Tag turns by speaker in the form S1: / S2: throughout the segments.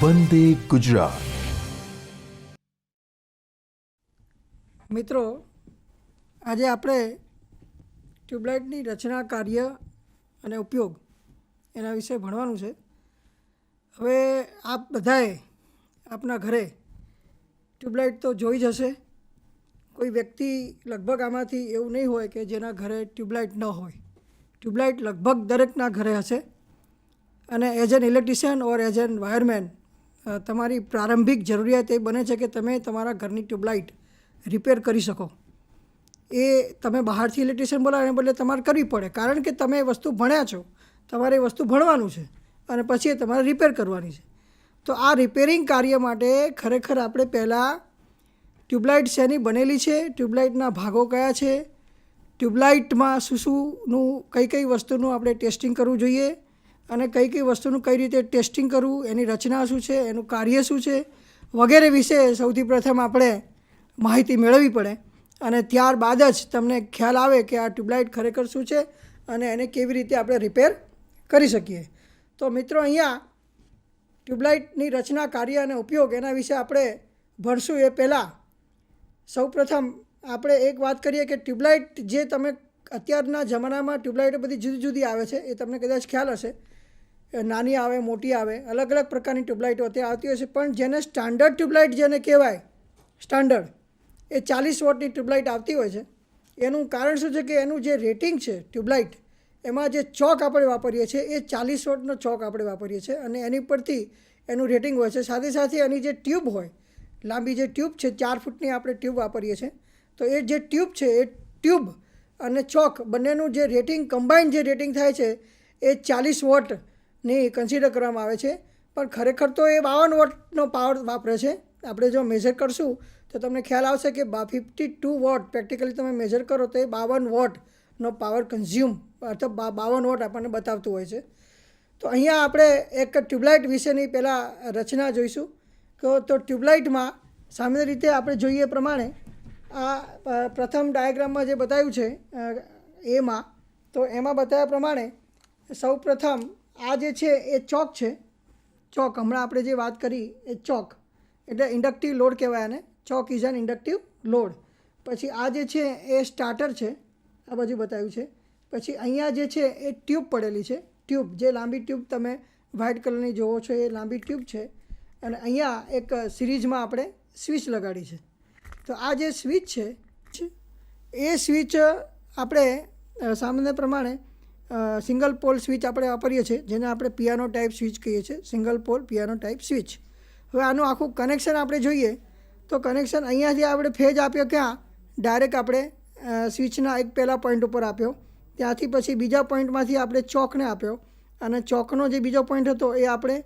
S1: વંદે ગુજરાત.
S2: મિત્રો, આજે આપણે ટ્યુબલાઇટની રચના, કાર્ય અને ઉપયોગ એના વિશે ભણવાનું છે. હવે આપ બધાએ આપના ઘરે ટ્યુબલાઇટ તો જોઈ જ હશે. કોઈ વ્યક્તિ લગભગ આમાંથી એવું નહીં હોય કે જેના ઘરે ટ્યુબલાઇટ ન હોય. ટ્યુબલાઇટ લગભગ દરેકના ઘરે હશે. અને as an electrician or as an wireman તમારી પ્રારંભિક જરૂરિયાત એ બને છે કે તમે તમારા ઘરની ટ્યુબલાઇટ રિપેર કરી શકો. એ તમે બહારથી ઇલેક્ટ્રિશિયન બોલાવે એને બદલે તમારે કરવી પડે, કારણ કે તમે એ વસ્તુ ભણ્યા છો, તમારે એ વસ્તુ ભણવાનું છે અને પછી એ તમારે રિપેર કરવાની છે. તો આ રિપેરિંગ કાર્ય માટે ખરેખર આપણે પહેલાં ટ્યુબલાઇટ શેની બનેલી છે, ટ્યુબલાઇટના ભાગો કયા છે, ટ્યુબલાઇટમાં શુંનું કઈ કઈ વસ્તુનું આપણે ટેસ્ટિંગ કરવું જોઈએ અને કઈ કઈ વસ્તુનું કઈ રીતે ટેસ્ટિંગ કરવું, એની રચના શું છે, એનું કાર્ય શું છે વગેરે વિશે સૌથી પ્રથમ આપણે માહિતી મેળવવી પડે. અને ત્યારબાદ જ તમને ખ્યાલ આવે કે આ ટ્યુબલાઇટ ખરેખર શું છે અને એને કેવી રીતે આપણે રિપેર કરી શકીએ. તો મિત્રો, અહીંયા ટ્યુબલાઇટની રચના, કાર્ય અને ઉપયોગ એના વિશે આપણે ભણશું એ પહેલાં સૌપ્રથમ આપણે એક વાત કરીએ કે ટ્યુબલાઇટ જે તમે અત્યારના જમાનામાં ટ્યુબલાઇટો બધી જુદી જુદી આવે છે, એ તમને કદાચ ખ્યાલ હશે. નાની આવે, મોટી આવે, અલગ અલગ પ્રકારની ટ્યુબલાઇટો અત્યારે આવતી હોય છે. પણ જેને સ્ટાન્ડર્ડ ટ્યુબલાઇટ જેને કહેવાય, સ્ટાન્ડર્ડ એ 40 વોટની ટ્યુબલાઇટ આવતી હોય છે. એનું કારણ શું છે કે એનું જે રેટિંગ છે ટ્યુબલાઇટ, એમાં જે ચોક આપણે વાપરીએ છીએ એ 40 વોટનો ચોક આપણે વાપરીએ છીએ અને એની પરથી એનું રેટિંગ હોય છે. સાથે સાથે એની જે ટ્યુબ હોય, લાંબી જે ટ્યુબ છે, 4 ફૂટની આપણે ટ્યુબ વાપરીએ છીએ. તો એ જે ટ્યુબ છે એ ટ્યુબ અને ચોક બંનેનું જે રેટિંગ, કમ્બાઇન્ડ જે રેટિંગ થાય છે એ 40 વોટની કન્સિડર કરવામાં આવે છે. પણ ખરેખર તો એ 52 વોટનો પાવર વાપરે છે. આપણે જો મેઝર કરશું તો તમને ખ્યાલ આવશે કે 52 વોટ પ્રેક્ટિકલી તમે મેઝર કરો તો એ 52 વોટનો પાવર કન્ઝ્યુમ અથવા 52 વોટ આપણને બતાવતું હોય છે. તો અહીંયા આપણે એક ટ્યુબલાઇટ વિશેની પહેલાં રચના જોઈશું. તો ટ્યુબલાઇટમાં સામાન્ય રીતે આપણે જોઈએ પ્રમાણે આ પ્રથમ ડાયાગ્રામમાં જે બતાવ્યું છે એમાં, તો એમાં બતાવ્યા પ્રમાણે સૌ પ્રથમ આ જે છે એ ચોક છે. ચોક હમણાં આપણે જે વાત કરી એ ચોક એટલે ઇન્ડક્ટિવ લોડ કહેવાય આને. ચોક ઇઝ એન ઇન્ડક્ટિવ લોડ. પછી આ જે છે એ સ્ટાર્ટર છે, આ બાજુ બતાવ્યું છે. પછી અહીંયા જે છે એ ટ્યુબ પડેલી છે. ટ્યુબ, જે લાંબી ટ્યુબ તમે વ્હાઇટ કલરની જોવો છો એ લાંબી ટ્યુબ છે. અને અહીંયા એક સિરીઝમાં આપણે સ્વિચ લગાડી છે. તો આ જે સ્વિચ છે એ સ્વિચ આપણે સામાન્ય પ્રમાણે સિંગલ પોલ સ્વિચ આપણે વાપરીએ છીએ, જેને આપણે પિયાનો ટાઈપ સ્વિચ કહીએ છીએ, single pole piano type switch. હવે આનું આખું કનેક્શન આપણે જોઈએ તો કનેક્શન અહીંયાથી આપણે ફેજ આપ્યો ક્યાં, ડાયરેક્ટ આપણે સ્વિચના એક પહેલાં પોઈન્ટ ઉપર આપ્યો, ત્યાંથી પછી બીજા પોઈન્ટમાંથી આપણે ચોકને આપ્યો અને ચોકનો જે બીજો પોઈન્ટ હતો એ આપણે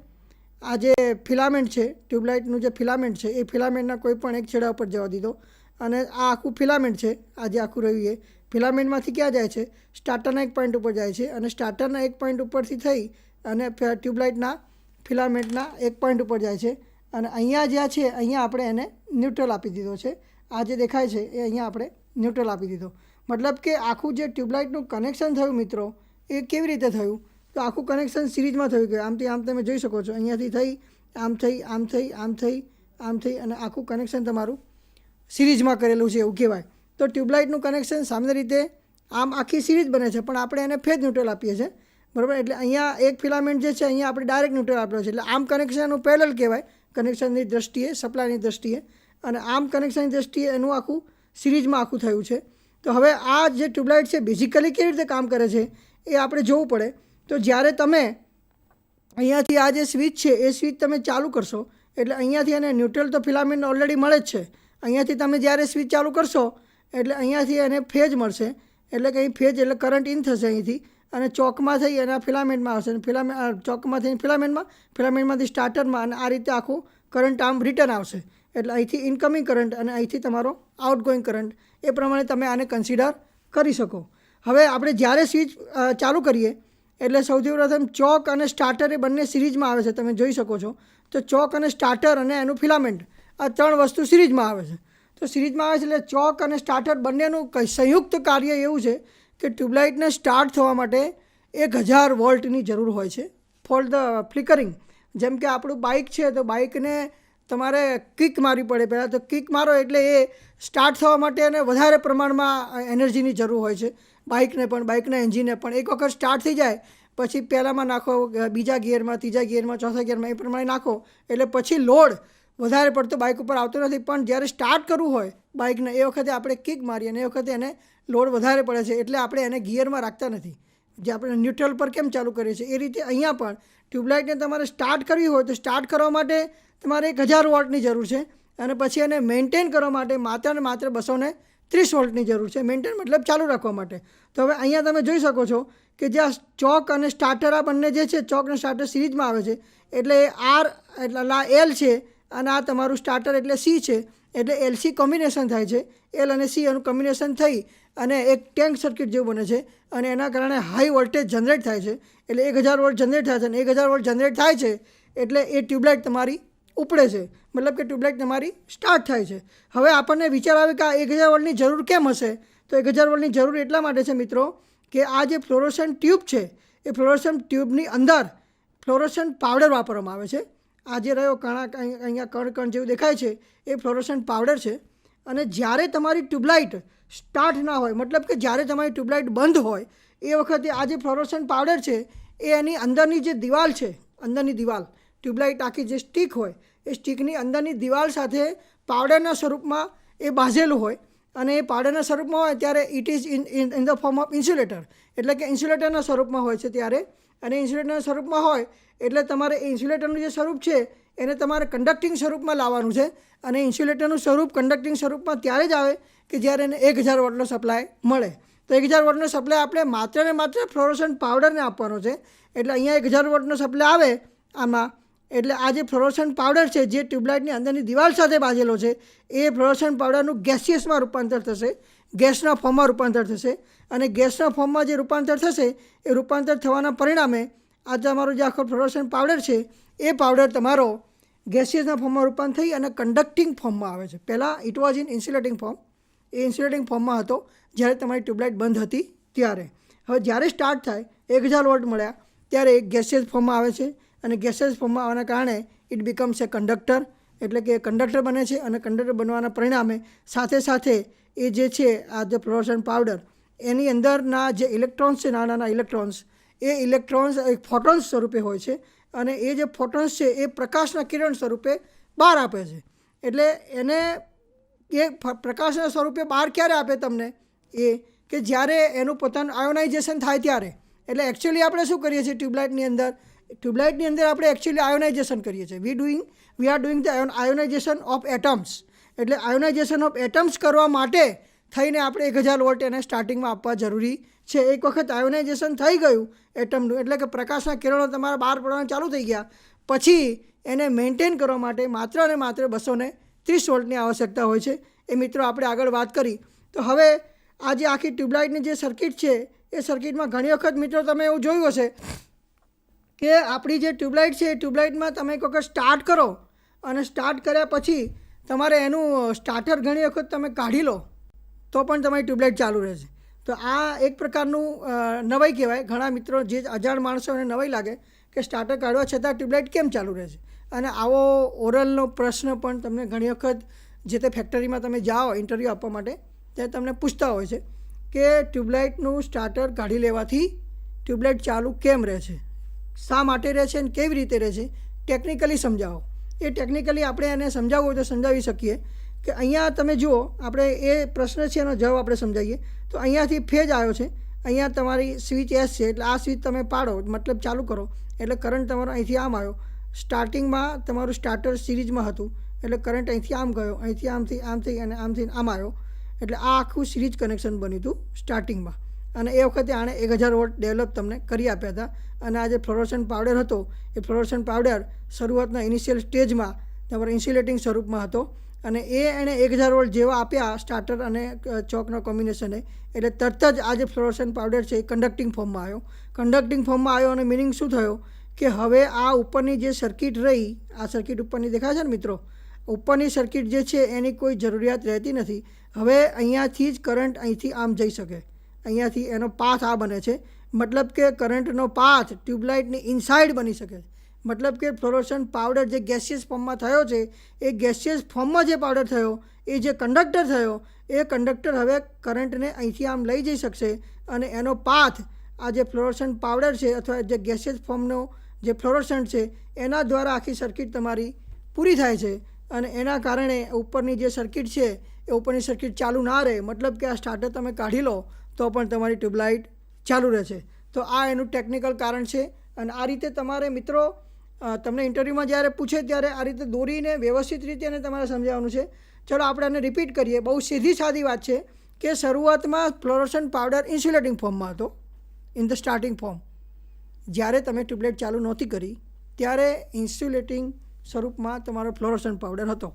S2: આ જે ફિલામેન્ટ છે, ટ્યુબલાઇટનું જે ફિલામેન્ટ છે એ ફિલામેન્ટના કોઈ પણ એક છેડા ઉપર જવા દીધો. અને આ આખું ફિલામેન્ટ છે, આ જે આખું રહ્યું એ ફિલામેન્ટમાંથી ક્યાં જાય છે, સ્ટાર્ટરના એક પોઈન્ટ ઉપર જાય છે અને સ્ટાર્ટરના એક પોઈન્ટ ઉપરથી થઈ અને ટ્યુબલાઇટના ફિલામેન્ટના એક પોઈન્ટ ઉપર જાય છે. અને અહીંયા જ્યાં છે અહીંયા આપણે એને ન્યુટ્રલ આપી દીધો છે. આ જે દેખાય છે એ અહીંયા આપણે ન્યુટ્રલ આપી દીધો. મતલબ કે આખું જે ટ્યુબલાઇટનું કનેક્શન થયું મિત્રો, એ કેવી રીતે થયું, તો આખું કનેક્શન સિરીઝમાં થયું ગયું. આમથી આમ તમે જોઈ શકો છો, અહીંયાથી થઈ, આમ થઈ, આમ થઈ, આમ થઈ, આમ થઈ અને આખું કનેક્શન તમારું સિરીઝમાં કરેલું છે એવું કહેવાય. તો ટ્યુબલાઇટનું કનેક્શન સામાન્ય રીતે આમ આખી સિરીઝ બને છે, પણ આપણે એને ફેજ ન્યુટ્રલ આપીએ છીએ, બરાબર. એટલે અહીંયા એક ફિલામેન્ટ જે છે અહીંયા આપણે ડાયરેક્ટ ન્યુટ્રલ આપ્યો છે. એટલે આમ કનેક્શનનું પેરેલલ કહેવાય કનેક્શનની દ્રષ્ટિએ, સપ્લાયની દ્રષ્ટિએ. અને આમ કનેક્શનની દ્રષ્ટિએ એનું આખું સિરીઝમાં આખું થયું છે. તો હવે આ જે ટ્યુબલાઇટ છે બેઝિકલી કેવી રીતે કામ કરે છે એ આપણે જોવું પડે. તો જ્યારે તમે અહીંયાથી આ જે સ્વિચ છે એ સ્વિચ તમે ચાલુ કરશો એટલે અહીંયાથી એને ન્યુટ્રલ તો ફિલામેન્ટ ઓલરેડી મળે જ છે. અહીંયાથી તમે જ્યારે સ્વિચ ચાલુ કરશો એટલે અહીંયાથી એને ફેજ મળશે, એટલે કે અહીં ફેજ એટલે કરંટ ઇન થશે અહીંથી અને ચોકમાં થઈ અને ફિલામેન્ટમાં આવશે. ચોકમાંથી ફિલામેન્ટમાં, ફિલામેન્ટમાંથી સ્ટાર્ટરમાં, અને આ રીતે આખું કરંટ આમ રિટર્ન આવશે. એટલે અહીંથી ઇનકમિંગ કરંટ અને અહીંથી તમારો આઉટગોઈંગ કરંટ, એ પ્રમાણે તમે આને કન્સિડર કરી શકો. હવે આપણે જ્યારે સ્વિચ ચાલુ કરીએ એટલે સૌથી પ્રથમ ચોક અને સ્ટાર્ટર એ બંને સિરીઝમાં આવે છે, તમે જોઈ શકો છો. તો ચોક અને સ્ટાર્ટર અને એનું ફિલામેન્ટ, આ ત્રણ વસ્તુ સિરીઝમાં આવે છે. તો સિરીઝમાં આવે છે એટલે ચોક અને સ્ટાર્ટર બંનેનું સંયુક્ત કાર્ય એવું છે કે ટ્યુબલાઇટને સ્ટાર્ટ થવા માટે 1000 વોલ્ટની જરૂર હોય છે ફોર ધ ફ્લિકરિંગ, જેમ કે આપણું બાઇક છે તો બાઇકને તમારે કિક મારવી પડે પહેલાં, તો કિક મારો એટલે એ સ્ટાર્ટ થવા માટે એને વધારે પ્રમાણમાં એનર્જીની જરૂર હોય છે બાઇકને પણ, બાઇકના એન્જિનને પણ. એક વખત સ્ટાર્ટ થઈ જાય પછી પહેલાંમાં નાખો, બીજા ગિયરમાં, ત્રીજા ગિયરમાં, ચોથા ગિયરમાં, એ પ્રમાણે નાખો એટલે પછી લોડ વધારે પડતો બાઇક ઉપર આવતો નથી. પણ જ્યારે સ્ટાર્ટ કરવું હોય બાઇકને એ વખતે આપણે કિક મારીએ અને એ વખતે એને લોડ વધારે પડે છે એટલે આપણે એને ગિયરમાં રાખતા નથી. જે આપણે ન્યુટ્રલ પર કેમ ચાલુ કરીએ છીએ એ રીતે અહીંયા પણ ટ્યુબલાઇટને તમારે સ્ટાર્ટ કરવી હોય તો સ્ટાર્ટ કરવા માટે તમારે 1000 વોલ્ટની જરૂર છે અને પછી એને મેન્ટેન કરવા માટે માત્ર ને માત્ર 230 વોલ્ટની જરૂર છે. મેન્ટેન મતલબ ચાલુ રાખવા માટે. તો હવે અહીંયા તમે જોઈ શકો છો કે જે આ ચોક અને સ્ટાર્ટર આ બંને જે છે ચોક અને સ્ટાર્ટર સિરીઝમાં આવે છે એટલે આર એટલે આ એલ છે અને આ તમારું સ્ટાર્ટર એટલે સી છે એટલે એલસી કોમ્બિનેશન થાય છે. એલ અને સી એનું કોમ્બિનેશન થઈ અને એક ટેન્ક સર્કિટ જેવું બને છે અને એના કારણે હાઈ વોલ્ટેજ જનરેટ થાય છે. એટલે 1000 વોલ્ટ જનરેટ થાય છે અને 1000 વોલ્ટ જનરેટ થાય છે એટલે એ ટ્યુબલાઇટ તમારી ઉપડે છે, મતલબ કે ટ્યુબલાઇટ તમારી સ્ટાર્ટ થાય છે. હવે આપણને વિચાર આવે કે આ 1000 વોલ્ટની જરૂર કેમ હશે? તો 1000 વોલ્ટની જરૂર એટલા માટે છે મિત્રો કે આ જે ફ્લોરોસન્ટ ટ્યુબ છે એ ફ્લોરોસન્ટ ટ્યુબની અંદર ફ્લોરોસન્ટ પાવડર વાપરવામાં આવે છે. આ જે રહ્યો અહીંયા કણ જેવું દેખાય છે એ ફ્લોરોસન્ટ પાવડર છે. અને જ્યારે તમારી ટ્યુબલાઇટ સ્ટાર્ટ ના હોય, મતલબ કે જ્યારે તમારી ટ્યુબલાઇટ બંધ હોય એ વખતે આ જે ફ્લોરોસન્ટ પાવડર છે એ એની અંદરની જે દિવાલ છે, અંદરની દિવાલ ટ્યુબલાઇટ આખી જે સ્ટીક હોય એ સ્ટીકની અંદરની દિવાલ સાથે પાવડરના સ્વરૂપમાં એ બાંધેલું હોય અને એ પાવડરના સ્વરૂપમાં હોય ત્યારે it is in the form of insulator, એટલે કે ઇન્સ્યુલેટરના સ્વરૂપમાં હોય છે ત્યારે. અને ઇન્સ્યુલેટરના સ્વરૂપમાં હોય એટલે તમારે એ ઇન્સ્યુલેટરનું જે સ્વરૂપ છે એને તમારે કંડક્ટિંગ સ્વરૂપમાં લાવવાનું છે. અને ઇન્સ્યુલેટરનું સ્વરૂપ કંડક્ટિંગ સ્વરૂપમાં ત્યારે જ આવે કે જ્યારે એને 1000 વોટનો સપ્લાય મળે. તો 1000 વોટનો સપ્લાય આપણે માત્ર ને માત્ર ફ્લોરોસન્ટ પાવડરને આપવાનો છે. એટલે અહીંયા 1000 વોટનો સપ્લાય આવે આમાં એટલે આ જે ફ્લોરોસન્ટ પાવડર છે જે ટ્યુબલાઇટની અંદરની દિવાલ સાથે બાંધેલો છે એ ફ્લોરોસન્ટ પાવડરનું ગેસિયસમાં રૂપાંતર થશે, ગેસના ફોર્મમાં રૂપાંતર થશે. અને ગેસના ફોર્મમાં જે રૂપાંતર થશે એ રૂપાંતર થવાના પરિણામે આ તમારો જે આખો ફ્લોરોસન્ટ પાવડર છે એ પાવડર તમારો ગેસિયસના ફોર્મમાં રૂપાંતર થઈ અને કંડક્ટિંગ ફોર્મમાં આવે છે. પહેલાં it was in insulating form, A insulating ફોર્મમાં હતો જ્યારે તમારી ટ્યુબલાઇટ બંધ હતી ત્યારે. હવે જ્યારે સ્ટાર્ટ થાય 1000 વોલ્ટ મળ્યા ત્યારે એક ગેસિયસ ફોર્મમાં આવે છે અને ગેસિયસ ફોર્મમાં આવવાના કારણે ઇટ બીકમ્સ એ કંડક્ટર, એટલે કે કંડક્ટર બને છે. અને કંડક્ટર બનવાના પરિણામે સાથે સાથે એ જે છે આ જે ફ્લોરોસન્ટ પાવડર એની અંદરના જે ઇલેક્ટ્રોન્સ છે, નાના નાના ઇલેક્ટ્રોન્સ, એ ઇલેક્ટ્રોન્સ એક ફોટોન્સ સ્વરૂપે હોય છે અને એ જે ફોટોન્સ છે એ પ્રકાશના કિરણ સ્વરૂપે બહાર આપે છે. એટલે એને એ પ્રકાશના સ્વરૂપે બહાર ક્યારે આપે તમને? એ કે જ્યારે એનું પોતાનું આયોનાઇઝેશન થાય ત્યારે. એટલે એકચ્યુઅલી આપણે શું કરીએ છીએ ટ્યુબલાઇટની અંદર આપણે એકચ્યુઅલી આયોનાઇઝેશન કરીએ છીએ. We are doing the ionisation of atoms. એટલે આયોનાઇઝેશન ઓફ એટમ્સ કરવા માટે થઈને આપણે 1000 વોલ્ટ એને સ્ટાર્ટિંગમાં આપવા જરૂરી છે. એક વખત આયોનાઇઝેશન થઈ ગયું એટમનું, એટલે કે પ્રકાશના કિરણો તમારા બહાર પડવાના ચાલુ થઈ ગયા પછી એને મેન્ટેન કરવા માટે માત્ર અને માત્ર 230 વોલ્ટની આવશ્યકતા હોય છે. એ મિત્રો આપણે આગળ વાત કરી. તો હવે આ જે આખી ટ્યુબલાઇટની જે સર્કિટ છે એ સર્કિટમાં ઘણી વખત મિત્રો તમે એવું જોયું હશે કે આપણી જે ટ્યુબલાઇટ છે એ ટ્યુબલાઇટમાં તમે એક વખત સ્ટાર્ટ કરો અને સ્ટાર્ટ કર્યા પછી તમારે એનું સ્ટાર્ટર ઘણી વખત તમે કાઢી લો તો પણ તમારી ટ્યુબલાઇટ ચાલુ રહે છે. તો આ એક પ્રકારનું નવાઈ કહેવાય. ઘણા મિત્રો જે અજાણ માણસોને નવાઈ લાગે કે સ્ટાર્ટર કાઢવા છતાં ટ્યુબલાઇટ કેમ ચાલુ રહે છે. અને આવો ઓરલનો પ્રશ્ન પણ તમને ઘણી વખત જે તે ફેક્ટરીમાં તમે જાઓ ઇન્ટરવ્યૂ આપવા માટે ત્યારે તમને પૂછતા હોય છે કે ટ્યુબલાઇટનું સ્ટાર્ટર કાઢી લેવાથી ટ્યુબલાઇટ ચાલુ કેમ રહે છે, શા માટે રહે છે અને કેવી રીતે રહે છે, ટેકનિકલી સમજાવો. એ ટેકનિકલી આપણે એને સમજાવવું હોય તો સમજાવી શકીએ કે અહીંયા તમે જુઓ, આપણે એ પ્રશ્ન છે એનો જવાબ આપણે સમજાવીએ. તો અહીંયાથી ફેજ આવ્યો છે, અહીંયા તમારી સ્વિચ એસ છે એટલે આ સ્વિચ તમે પાડો મતલબ ચાલુ કરો એટલે કરંટ તમારો અહીંથી આમ આવ્યો. સ્ટાર્ટિંગમાં તમારું સ્ટાર્ટર સિરીઝમાં હતું એટલે કરંટ અહીંથી આમ ગયો, અહીંથી આમથી આમથી અને આમથી આમ આવ્યો એટલે આ આખું સિરીઝ કનેક્શન બન્યું હતું સ્ટાર્ટિંગમાં. અને એ વખતે આણે 1000 વોલ્ટ ડેવલપ તમને કરી આપ્યા હતા. અને આ જે ફ્લોરોસન્ટ પાવડર હતો એ ફ્લોરોસન્ટ પાવડર શરૂઆતના ઇનિશિયલ સ્ટેજમાં તમારા ઇન્સ્યુલેટિંગ સ્વરૂપમાં હતો અને એણે 1000 વોલ્ટ જેવા આપ્યા સ્ટાર્ટર અને ચોકના કોમ્બિનેશને એટલે તરત જ આ જે ફ્લોરોસન્ટ પાવડર છે એ કંડક્ટિંગ ફોર્મમાં આવ્યો. કંડક્ટિંગ ફોર્મમાં આવ્યો અને મિનિંગ શું થયો કે હવે આ ઉપરની જે સર્કિટ રહી, આ સર્કિટ ઉપરની દેખાય છે ને મિત્રો, ઉપરની સર્કિટ જે છે એની કોઈ જરૂરિયાત રહેતી નથી. હવે અહીંયાથી જ કરંટ અહીંથી આમ જઈ શકે, અહીંયાથી એનો પાથ આ બને છે. મતલબ કે કરંટનો પાથ ટ્યુબલાઇટની ઇનસાઇડ બની શકે. મતલબ કે ફ્લોરોસન્ટ પાવડર જે ગેસિયસ ફોર્મમાં થયો છે, એ ગેસિયસ ફોર્મમાં જે પાવડર થયો, એ જે કંડક્ટર થયો, એ કંડક્ટર હવે કરંટને અહીંથી આમ લઈ જઈ શકશે અને એનો પાથ આ જે ફ્લોરોસન્ટ પાવડર છે અથવા જે ગેસિયસ ફોર્મનો જે ફ્લોરોસન્ટ છે એના દ્વારા આખી સર્કિટ તમારી પૂરી થાય છે અને એના કારણે ઉપરની જે સર્કિટ છે એ ઉપરની સર્કિટ ચાલુ ના રહે. મતલબ કે આ સ્ટાર્ટર તમે કાઢી લો તો પણ તમારી ટ્યુબલાઇટ ચાલુ રહે છે. તો આ એનું ટેકનિકલ કારણ છે અને આ રીતે તમારે મિત્રો તમને ઇન્ટરવ્યૂમાં જ્યારે પૂછે ત્યારે આ રીતે દોરીને વ્યવસ્થિત રીતે એને તમારે સમજાવવાનું છે. ચલો આપણે આને રિપીટ કરીએ. બહુ સીધી સાદી વાત છે કે શરૂઆતમાં ફ્લોરોસન્ટ પાવડર ઇન્સ્યુલેટિંગ ફોર્મમાં હતો, ઇન ધ સ્ટાર્ટિંગ ફોર્મ. જ્યારે તમે ટ્યુબલાઇટ ચાલુ નહોતી કરી ત્યારે ઇન્સ્યુલેટિંગ સ્વરૂપમાં તમારો ફ્લોરોસન્ટ પાવડર હતો.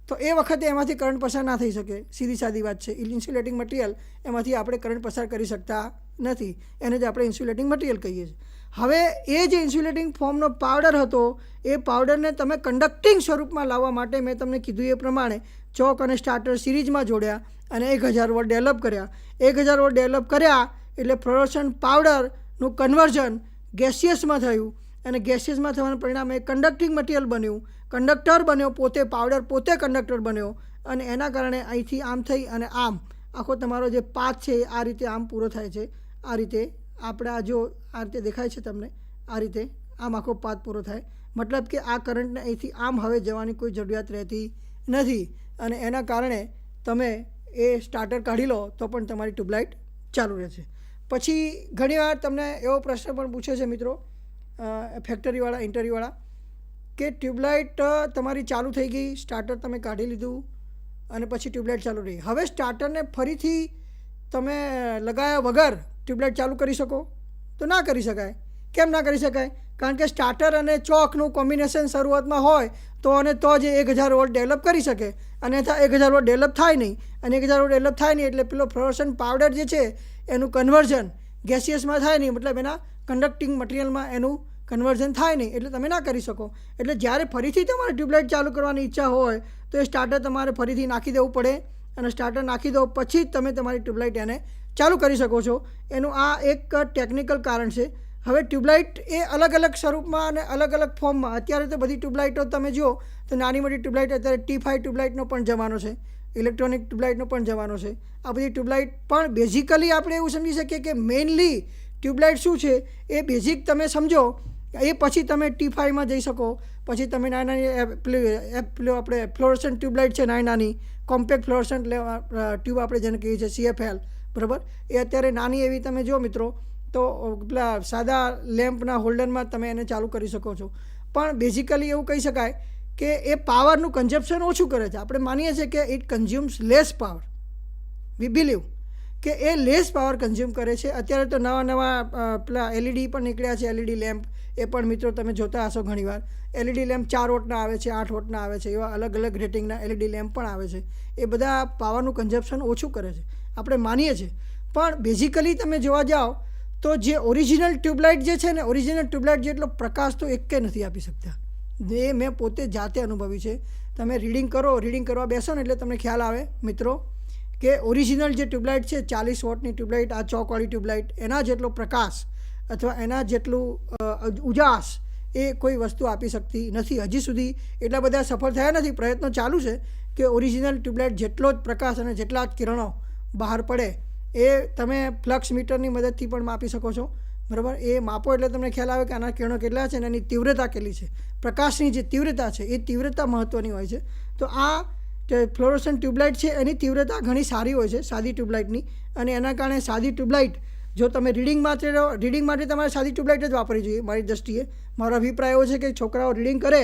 S2: તો એ વખતે એમાંથી કરંટ પસાર ના થઈ શકે. સીધી સાદી વાત છે. ઇન્સ્યુલેટિંગ મટીરિયલ એમાંથી આપણે કરંટ પસાર કરી શકતા નથી. એને જ આપણે ઇન્સ્યુલેટિંગ મટીરિયલ કહીએ છીએ. હવે એ જે ઇન્સ્યુલેટિંગ ફોર્મનો પાવડર હતો એ પાવડરને તમે કંડક્ટિંગ સ્વરૂપમાં લાવવા માટે મેં તમને કીધું એ પ્રમાણે ચોક અને સ્ટાર્ટર સિરીઝમાં જોડ્યા અને 1000 વોટ ડેવલપ કર્યા. 1000 વોટ ડેવલપ કર્યા એટલે ફ્લોરોસન્ટ પાવડરનું કન્વર્ઝન ગેસિયસમાં થયું અને ગેસિયસમાં થવાના પરિણામે કંડક્ટિંગ મટીરિયલ બન્યું, કંડક્ટર બન્યો, પોતે પાવડર પોતે કંડક્ટર બન્યો અને એના કારણે અહીંથી આમ થઈ અને આમ આખો તમારો જે પાથ છે આ રીતે આમ પૂરો થાય છે. આ રીતે આપણે આ જો આ રીતે દેખાય છે તમને, આ રીતે આમ આખો પાથ પૂરો થાય. મતલબ કે આ કરંટને અહીંથી આમ હવે જવાની કોઈ જરૂરિયાત રહેતી નથી અને એના કારણે તમે એ સ્ટાર્ટર કાઢી લો તો પણ તમારી ટ્યુબલાઇટ ચાલુ રહે છે. પછી ઘણીવાર તમને એવો પ્રશ્ન પણ પૂછે છે મિત્રો ફેક્ટરીવાળા ઇન્ટરવ્યૂવાળા કે ટ્યુબલાઇટ તમારી ચાલુ થઈ ગઈ, સ્ટાર્ટર તમે કાઢી લીધું અને પછી ટ્યુબલાઇટ ચાલુ રહી. હવે સ્ટાર્ટરને ફરીથી તમે લગાવ્યા વગર ટ્યુબલાઇટ ચાલુ કરી શકો? તો ના કરી શકાય. કેમ ના કરી શકાય? કારણ કે સ્ટાર્ટર અને ચોકનું કોમ્બિનેશન શરૂઆતમાં હોય તો અને તો જ 1000 વોટ ડેવલપ કરી શકે અને 1000 વોટ ડેવલપ થાય નહીં અને 1000 વોટ ડેવલપ થાય નહીં એટલે પેલો ફ્લોરોસન્ટ પાવડર જે છે એનું કન્વર્ઝન ગેસિયસમાં થાય નહીં, મતલબ એના કંડક્ટિંગ મટીરિયલમાં એનું કન્વર્ઝન થાય નહીં એટલે તમે ના કરી શકો. એટલે જ્યારે ફરીથી તમારે ટ્યુબલાઇટ ચાલુ કરવાની ઈચ્છા હોય તો એ સ્ટાર્ટર તમારે ફરીથી નાખી દેવું પડે અને સ્ટાર્ટર નાખી દો પછી જ તમે તમારી ટ્યુબલાઇટ એને ચાલુ કરી શકો છો. એનું આ એક ટેકનિકલ કારણ છે. હવે ટ્યુબલાઇટ એ અલગ અલગ સ્વરૂપમાં અને અલગ અલગ ફોર્મમાં, અત્યારે તો બધી ટ્યુબલાઇટો તમે જુઓ તો નાની મોટી ટ્યુબલાઇટ અત્યારે T5 ટ્યુબલાઇટનો પણ જમાનો છે, ઇલેક્ટ્રોનિક ટ્યુબલાઇટનો પણ જમાનો છે. આ બધી ટ્યુબલાઇટ પણ બેઝિકલી આપણે એવું સમજી શકીએ કે મેઇનલી ટ્યુબલાઇટ શું છે એ બેઝિક તમે સમજો એ પછી તમે T5માં જઈ શકો. પછી તમે નાની આપણે ફ્લોરોસન્ટ ટ્યુબલાઇટ છે, નાની કોમ્પેક્ટ ફ્લોરોસન્ટ ટ્યુબ આપણે જેને કહીએ છીએ CFL, બરાબર, એ અત્યારે નાની એવી તમે જો મિત્રો તો પેલા સાદા લેમ્પના હોલ્ડરમાં તમે એને ચાલુ કરી શકો છો. પણ બેઝિકલી એવું કહી શકાય કે એ પાવરનું કન્ઝપ્શન ઓછું કરે છે. આપણે માનીએ છીએ કે it consumes less power. We believe કે એ લેસ પાવર કન્ઝ્યુમ કરે છે. અત્યારે તો નવા પેલા LED પણ નીકળ્યા છે, LED લેમ્પ. એ પણ મિત્રો તમે જોતા હશો ઘણીવાર LED લેમ્પ 4 વોટના આવે છે, 8 વોટના આવે છે, એવા અલગ અલગ રેટિંગના LED લેમ્પ પણ આવે છે. એ બધા પાવરનું કન્ઝપ્શન ઓછું કરે છે આપણે માનીએ છીએ. પણ બેઝિકલી તમે જોવા જાઓ તો જે ઓરિજિનલ ટ્યુબલાઇટ જે છે ને, ઓરિજિનલ ટ્યુબલાઇટ જેટલો પ્રકાશ તો એકે નથી આપી શકતા. એ મેં પોતે જાતે અનુભવી છે. તમે રીડિંગ કરવા બેસો ને એટલે તમને ખ્યાલ આવે મિત્રો કે ઓરિજિનલ જે ટ્યુબલાઇટ છે 40 વોટની ટ્યુબલાઇટ, આ ચોકવાળી ટ્યુબલાઇટ, એના જેટલો પ્રકાશ અથવા એના જેટલું ઉજાસ એ કોઈ વસ્તુ આપી શકતી નથી. હજી સુધી એટલા બધા સફળ થયા નથી. પ્રયત્નો ચાલુ છે કે ઓરિજિનલ ટ્યુબલાઇટ જેટલો જ પ્રકાશ અને જેટલા જ કિરણો બહાર પડે એ તમે ફ્લક્સ મીટરની મદદથી પણ માપી શકો છો, બરાબર. એ માપો એટલે તમને ખ્યાલ આવે કે આના કિરણો કેટલા છે અને એની તીવ્રતા કેટલી છે. પ્રકાશની જે તીવ્રતા છે એ તીવ્રતા મહત્ત્વની હોય છે. તો આ ફ્લોરોસન્ટ ટ્યુબલાઇટ છે એની તીવ્રતા ઘણી સારી હોય છે સાદી ટ્યુબલાઇટની અને એના કારણે સાદી ટ્યુબલાઇટ જો તમે રીડિંગ માટે તમારે સાદી ટ્યુબલાઇટ જ વાપરવી જોઈએ મારી દૃષ્ટિએ. મારો અભિપ્રાય એવો છે કે છોકરાઓ રીડિંગ કરે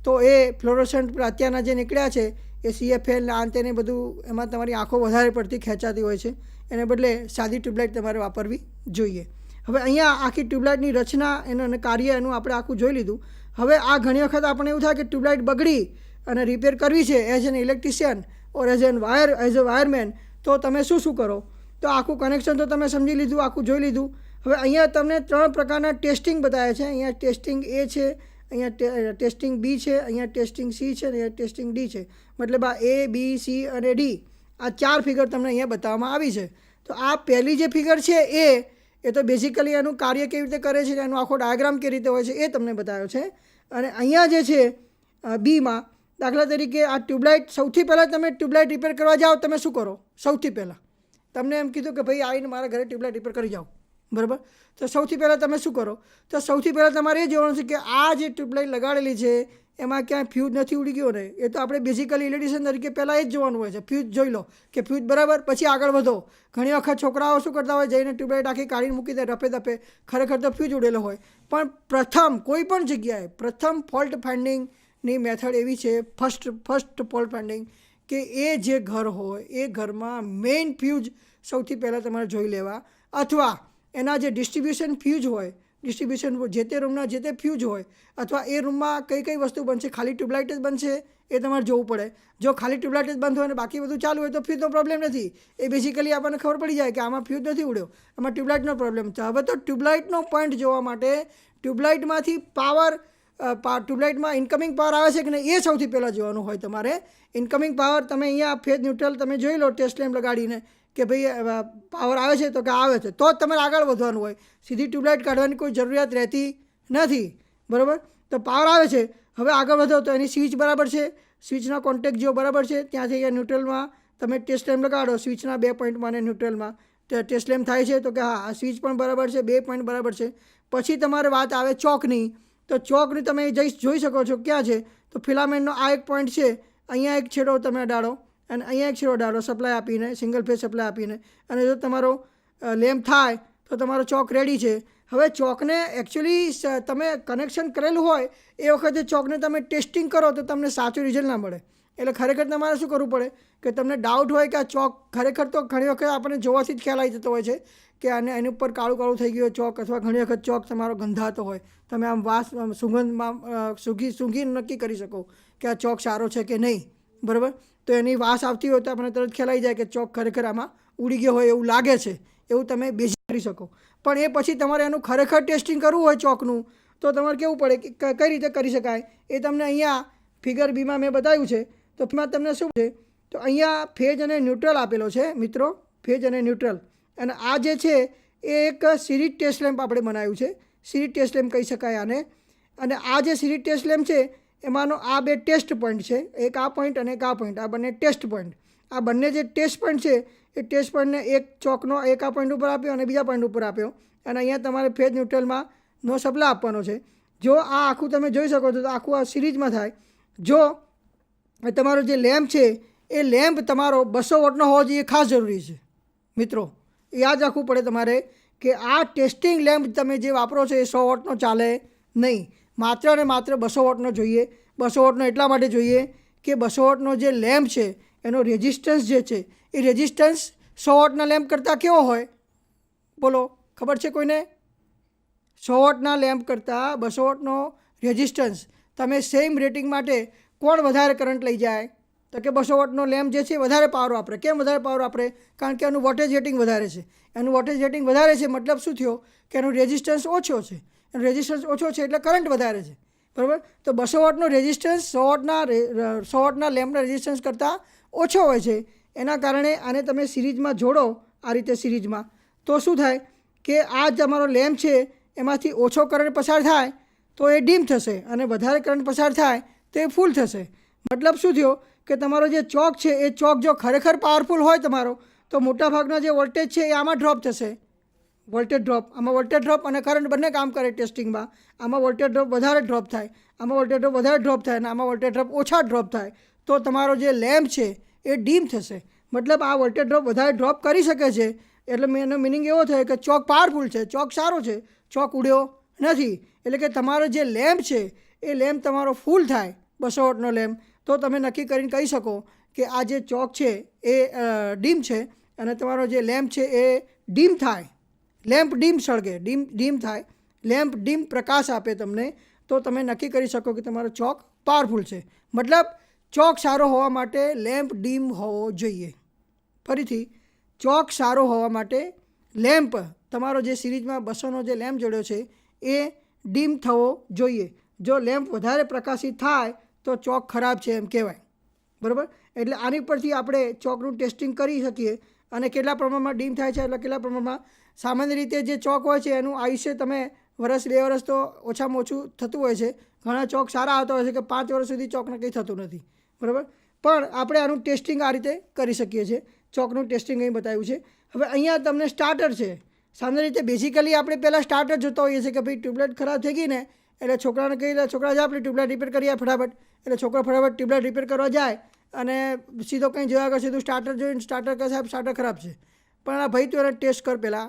S2: તો એ ફ્લોરોસન્ટ અત્યારના જે નીકળ્યા છે એ CFL આ તેને બધું એમાં તમારી આંખો વધારે પડતી ખેંચાતી હોય છે. એને બદલે સાદી ટ્યુબલાઇટ તમારે વાપરવી જોઈએ. હવે અહીંયા આખી ટ્યુબલાઇટની રચના એનું કાર્ય એનું આપણે આખું જોઈ લીધું. હવે આ ઘણી વખત આપણે એવું થાય કે ટ્યુબલાઇટ બગડી અને રિપેર કરવી છે as an electrician or as a wireman, તો તમે શું કરો? તો આખું કનેક્શન તો તમે સમજી લીધું, આખું જોઈ લીધું. હવે અહીંયા તમને 3 પ્રકારના ટેસ્ટિંગ બતાવ્યા છે. અહીંયા ટેસ્ટિંગ A છે, અહીંયા ટેસ્ટિંગ B છે, અહીંયા ટેસ્ટિંગ C છે અને અહીંયા ટેસ્ટિંગ D છે. મતલબ આ A, B, C અને D આ 4 ફિગર તમને અહીંયા બતાવવામાં આવી છે. તો આ પહેલી જે ફિગર છે એ તો બેઝિકલી એનું કાર્ય કેવી રીતે કરે છે, એનો આખો ડાયાગ્રામ કેવી રીતે હોય છે એ તમને બતાવ્યો છે. અને અહીંયા જે છે બીમાં, દાખલા તરીકે આ ટ્યુબલાઇટ, સૌથી પહેલાં તમે ટ્યુબલાઇટ રિપેર કરવા જાઓ, તમે શું કરો? સૌથી પહેલાં તમને એમ કીધું કે ભાઈ આવીને મારા ઘરે ટ્યુબલાઇટ રિપેર કરી જાઓ, બરાબર? તો સૌથી પહેલાં તમે શું કરો? તો સૌથી પહેલાં તમારે એ જોવાનું છે કે આ જે ટ્યુબલાઇટ લગાડેલી છે એમાં ક્યાંય ફ્યુઝ નથી ઉડી ગયો ને. એ તો આપણે બેઝિકલી ઇલેક્ટ્રિશિયન તરીકે પહેલાં એ જ જોવાનું હોય છે. ફ્યુઝ જોઈ લો કે ફ્યુઝ બરાબર, પછી આગળ વધો. ઘણી વખત છોકરાઓ શું કરતા હોય, જઈને ટ્યુબલાઇટ આખી કાઢીને મૂકી દે રફે દફે, ખરેખર તો ફ્યુઝ ઉડેલો હોય. પણ પ્રથમ કોઈ પણ જગ્યાએ પ્રથમ ફોલ્ટ ફાઇન્ડિંગની મેથડ એવી છે, ફર્સ્ટ ફોલ્ટ ફાઇન્ડિંગ, કે એ જે ઘર હોય એ ઘરમાં મેઇન ફ્યુઝ સૌથી પહેલાં તમારે જોઈ લેવા, અથવા એના જે ડિસ્ટ્રીબ્યુશન ફ્યુઝ હોય, ડિસ્ટ્રીબ્યુશન જે તે રૂમના જે તે ફ્યુઝ હોય, અથવા એ રૂમમાં કઈ કઈ વસ્તુ બનશે, ખાલી ટ્યુબલાઇટ જ બનશે એ તમારે જોવું પડે. જો ખાલી ટ્યુબલાઇટ જ બંધ હોય અને બાકી બધું ચાલુ હોય તો ફ્યુઝનો પ્રોબ્લેમ નથી. એ બેઝિકલી આપણને ખબર પડી જાય કે આમાં ફ્યુઝ નથી ઉડ્યો, આમાં ટ્યુબલાઇટનો પ્રોબ્લેમ છે. હવે તો ટ્યુબલાઇટનો પોઈન્ટ જોવા માટે ટ્યુબલાઇટમાંથી ટ્યુબલાઇટમાં ઇન્કમિંગ પાવર આવે છે કે નહીં એ સૌથી પહેલાં જોવાનું હોય તમારે. ઇન્કમિંગ પાવર તમે અહીંયા ફેઝ ન્યુટ્રલ તમે જોઈ લો ટેસ્ટ લેમ્પ લગાડીને કે ભાઈ પાવર આવે છે, તો કે આવે છે, તો જ તમારે આગળ વધવાનું હોય. સીધી ટ્યુબલાઇટ કાઢવાની કોઈ જરૂરિયાત રહેતી નથી, બરાબર? તો પાવર આવે છે, હવે આગળ વધો તો એની સ્વિચ બરાબર છે, સ્વિચના કોન્ટેક્ટ જો બરાબર છે, ત્યાંથી અહીંયા ન્યુટ્રલમાં તમે ટેસ્ટ લેમ્પ લગાડો, સ્વિચના 2 પોઈન્ટમાં અને ન્યુટ્રલમાં ટેસ્ટ લેમ્પ થાય છે, તો કે હા આ સ્વિચ પણ બરાબર છે, 2 પોઈન્ટ બરાબર છે. પછી તમારે વાત આવે ચોકની, તો ચોકની તમે જોઈ શકો છો ક્યાં છે, તો ફિલામેન્ટનો આ એક પોઈન્ટ છે, અહીંયા એક છેડો તમે અડાડો અને અહીંયા એક છેડો અડાડો સપ્લાય આપીને, સિંગલ ફેઝ સપ્લાય આપીને, અને જો તમારો લેમ્પ થાય તો તમારો ચોક રેડી છે. હવે ચોકને એકચ્યુઅલી તમે કનેક્શન કરેલું હોય એ વખતે ચોકને તમે ટેસ્ટિંગ કરો તો તમને સાચું રિઝલ્ટ ના મળે. એટલે ખરેખર તમારે શું કરવું પડે કે તમને ડાઉટ હોય કે આ ચોક ખરેખર, તો ઘણી વખત આપણને જોવાથી જ ખ્યાલ આવી જતો હોય છે કે એની ઉપર કાળું કાળું થઈ ગયું ચોક, અથવા ઘણી વખત ચોક તમારો ગંધાતો હોય, તમે આમ સુગંધમાં સૂંઘી નક્કી કરી શકો કે આ ચોક સારો છે કે નહીં, બરાબર? તો એની વાસ આવતી હોય તો આપણને તરત ખ્યાલ આવી જાય કે ચોક ખરેખર આમાં ઉડી ગયો હોય એવું લાગે છે, એવું તમે બેઝ કરી શકો. પણ એ પછી તમારે એનું ખરેખર ટેસ્ટિંગ કરવું હોય ચોકનું, તો તમારે કેવું પડે કે કઈ રીતે કરી શકાય એ તમને અહીંયા ફિગર બીમાં મેં બતાવ્યું છે. તો એમાં તમને શું છે, તો અહીંયા ફેઝ અને ન્યુટ્રલ આપેલો છે મિત્રો, ફેઝ અને ન્યુટ્રલ. અને આ જે છે એ એક સિરીઝ ટેસ્ટ લેમ્પ આપણે બનાવ્યું છે, સિરીઝ ટેસ્ટ લેમ્પ કહી શકાય આને. અને આ જે સિરીઝ ટેસ્ટ લેમ્પ છે એમાંનો આ 2 ટેસ્ટ પોઈન્ટ છે, એક આ પોઈન્ટ અને એક આ પોઈન્ટ, આ બંને ટેસ્ટ પોઈન્ટ. આ બંને જે ટેસ્ટ પોઈન્ટ છે એ ટેસ્ટ પોઈન્ટને એક ચોકનો એક આ પોઈન્ટ ઉપર આપ્યો અને બીજા પોઈન્ટ ઉપર આપ્યો, અને અહીંયા તમારે ફેઝ ન્યુટ્રલમાં નો સપ્લાય આપવાનો છે. જો આ આખું તમે જોઈ શકો છો તો આખું આ સિરીઝમાં થાય. જો તમારો જે લેમ્પ છે એ લેમ્પ તમારો 200 વોટનો હોવો જોઈએ, ખાસ જરૂરી છે મિત્રો. યાદ રાખવું પડે તમારે કે આ ટેસ્ટિંગ લેમ્પ તમે જે વાપરો છો એ 100 વોટનો ચાલે નહીં, માત્ર ને માત્ર 200 વોટનો જોઈએ. 200 વોટનો એટલા માટે જોઈએ કે 200 વોટનો જે લેમ્પ છે એનો રેઝિસ્ટન્સ જે છે એ રેઝિસ્ટન્સ 100 વોટના લેમ્પ કરતાં કેવો હોય, બોલો, ખબર છે કોઈને? 100 વોટના લેમ્પ કરતાં 200 વોટનો રેઝિસ્ટન્સ, તમે સેમ રેટિંગ માટે કોણ વધારે કરંટ લઈ જાય, તો કે 200 વોટનો લેમ્પ જે છે વધારે પાવર વાપરે. કેમ વધારે પાવર વાપરે? કારણ કે એનું વોટેજ રેટિંગ વધારે છે. એનું વોટેજ રેટિંગ વધારે છે મતલબ શું થયો કે એનું રેઝિસ્ટન્સ ઓછો છે, એનું રેઝિસ્ટન્સ ઓછો છે એટલે કરંટ વધારે છે, બરાબર? તો 200 વોટનો રેઝિસ્ટન્સ 100 વોટના લેમ્પના રેઝિસ્ટન્સ કરતાં ઓછો હોય છે. એના કારણે આને તમે સિરીઝમાં જોડો, આ રીતે સિરીઝમાં, તો શું થાય કે આ તમારો લેમ્પ છે એમાંથી ઓછો કરંટ પસાર થાય તો એ ડીમ થશે, અને વધારે કરંટ પસાર થાય તો એ ફૂલ થશે. મતલબ શું થયો કે તમારો જે ચોક છે એ ચોક જો ખરેખર પાવરફુલ હોય તમારો, તો મોટાભાગના જે વોલ્ટેજ છે એ આમાં ડ્રોપ થશે, વોલ્ટેજ ડ્રોપ. આમાં વોલ્ટેજ ડ્રોપ અને કરંટ બંને કામ કરે ટેસ્ટિંગમાં. આમાં વોલ્ટેજ ડ્રોપ વધારે ડ્રોપ થાય, આમાં વોલ્ટેજ ડ્રોપ વધારે ડ્રોપ થાય, અને આમાં વોલ્ટેજ ડ્રોપ ઓછા ડ્રોપ થાય, તો તમારો જે લેમ્પ છે એ ડીમ થશે. મતલબ આ વોલ્ટેજ ડ્રોપ વધારે ડ્રોપ કરી શકે છે, એટલે એનો મિનિંગ એવો થાય કે ચોક પાવરફુલ છે, ચોક સારો છે, ચોક ઉડ્યો નથી. એટલે કે તમારો જે લેમ્પ છે એ લેમ્પ તમારો ફૂલ થાય 200 વોટનો લેમ્પ, તો તમે નક્કી કરીને કહી શકો કે આ જે ચોક છે એ ડીમ છે, અને તમારો જે લેમ્પ છે એ ડીમ થાય, લેમ્પ ડીમ સળગે, ડીમ થાય, લેમ્પ ડીમ પ્રકાશ આપે તમને, તો તમે નક્કી કરી શકો કે તમારો ચોક પાવરફુલ છે. મતલબ ચોક સારો હોવા માટે લેમ્પ ડીમ હોવો જોઈએ. ફરીથી, ચોક સારો હોવા માટે લેમ્પ તમારો જે સિરીઝમાં 200નો જે લેમ્પ જોડ્યો છે એ ડીમ થવો જોઈએ. જો લેમ્પ વધારે પ્રકાશિત થાય તો ચોક ખરાબ છે એમ કહેવાય, બરાબર? એટલે આની પરથી આપણે ચોકનું ટેસ્ટિંગ કરી શકીએ અને કેટલા પ્રમાણમાં ડીમ થાય છે એટલે કેટલા પ્રમાણમાં. સામાન્ય રીતે જે ચોક હોય છે એનું આયુષ્ય તમે વર્ષ 2 વર્ષ તો ઓછામાં ઓછું થતું હોય છે. ઘણા ચોક સારા આવતા હોય છે કે 5 વર્ષ સુધી ચોકને કંઈ થતું નથી, બરાબર. પણ આપણે આનું ટેસ્ટિંગ આ રીતે કરી શકીએ છીએ. ચોકનું ટેસ્ટિંગ અહીં બતાવ્યું છે. હવે અહીંયા તમને સ્ટાર્ટર છે. સામાન્ય રીતે બેઝિકલી આપણે પહેલાં સ્ટાર્ટર જોતા હોઈએ છીએ કે ભાઈ ટ્યુબલાઇટ ખરાબ થઈ ગઈ ને એટલે છોકરાને કહી દે, છોકરા જાય આપણે ટ્યુબલાઇટ રિપેર કરીએ ફટાફટ. એટલે છોકરો ફટાફટ ટ્યુબલાઇટ રિપેર કરવા જાય અને સીધો કંઈ જોયા કરશે તું સ્ટાર્ટર જોઈને સ્ટાર્ટર કહે સાહેબ સ્ટાર્ટર ખરાબ છે. પણ આ ભાઈ તું એને ટેસ્ટ કર પહેલાં,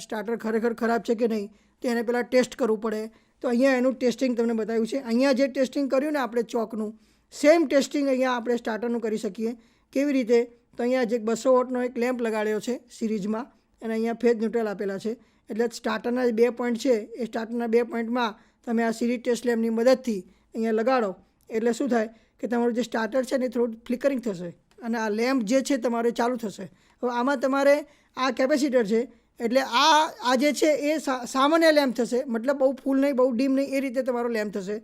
S2: સ્ટાર્ટર ખરેખર ખરાબ છે કે નહીં તો એને પહેલાં ટેસ્ટ કરવું પડે. તો અહીંયા એનું ટેસ્ટિંગ તમને બતાવ્યું છે. અહીંયા જે ટેસ્ટિંગ કર્યું ને આપણે ચોકનું સેમ ટેસ્ટિંગ અહીંયા આપણે સ્ટાર્ટરનું કરી શકીએ. કેવી રીતે? તો અહીંયા જે 200 વોટનો એક લેમ્પ લગાડ્યો છે સિરીઝમાં અને અહીંયા ફેઝ ન્યુટ્રલ આપેલા છે. એટલે સ્ટાર્ટરના જે 2 પોઈન્ટ છે એ સ્ટાર્ટરના 2 પોઈન્ટમાં તમે આ સિરીઝ ટેસ્ટ લેમ્પની મદદથી અહીંયા લગાડો એટલે શું થાય કે તમારું જે સ્ટાર્ટર છે ને એ થોડું ફ્લિકરિંગ થશે અને આ લેમ્પ જે છે તમારે ચાલુ થશે. હવે આમાં તમારે આ કેપેસિટર છે એટલે આ જે છે એ સામાન્ય લેમ્પ થશે, મતલબ બહુ ફૂલ નહીં બહુ ડીમ નહીં, એ રીતે તમારો લેમ્પ થશે.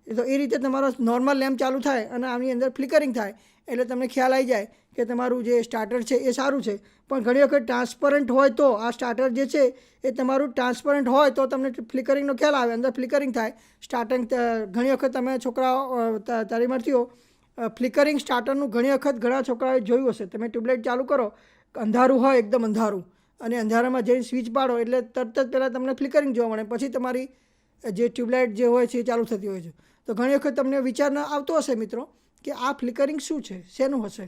S2: તો એ રીતે તમારો નોર્મલ લેમ્પ ચાલુ થાય અને આની અંદર ફ્લિકરિંગ થાય એટલે તમને ખ્યાલ આવી જાય કે તમારું જે સ્ટાર્ટર છે એ સારું છે. પણ ઘણી વખત ટ્રાન્સપરન્ટ હોય તો આ સ્ટાર્ટર જે છે એ તમારું ટ્રાન્સપરન્ટ હોય તો તમને ફ્લિકરિંગનો ખ્યાલ આવે, અંદર ફ્લિકરિંગ થાય. સ્ટાર્ટિંગ ઘણી વખત તમે છોકરાઓ તાલીમાર્થીઓ ફ્લિકરિંગ સ્ટાર્ટરનું ઘણી વખત ઘણા છોકરાઓએ જોયું હશે. તમે ટ્યુબલાઇટ ચાલુ કરો, અંધારું હોય એકદમ અંધારું, અને અંધારામાં જઈને સ્વિચ પાડો એટલે તરત જ પહેલાં તમને ફ્લિકરિંગ જોવા મળે, પછી તમારી જે ટ્યુબલાઇટ જે હોય છે એ ચાલુ થતી હોય છે. તો ઘણી વખત તમને વિચાર ન આવતો હશે મિત્રો કે આ ફ્લિકરિંગ શું છે, શેનું હશે.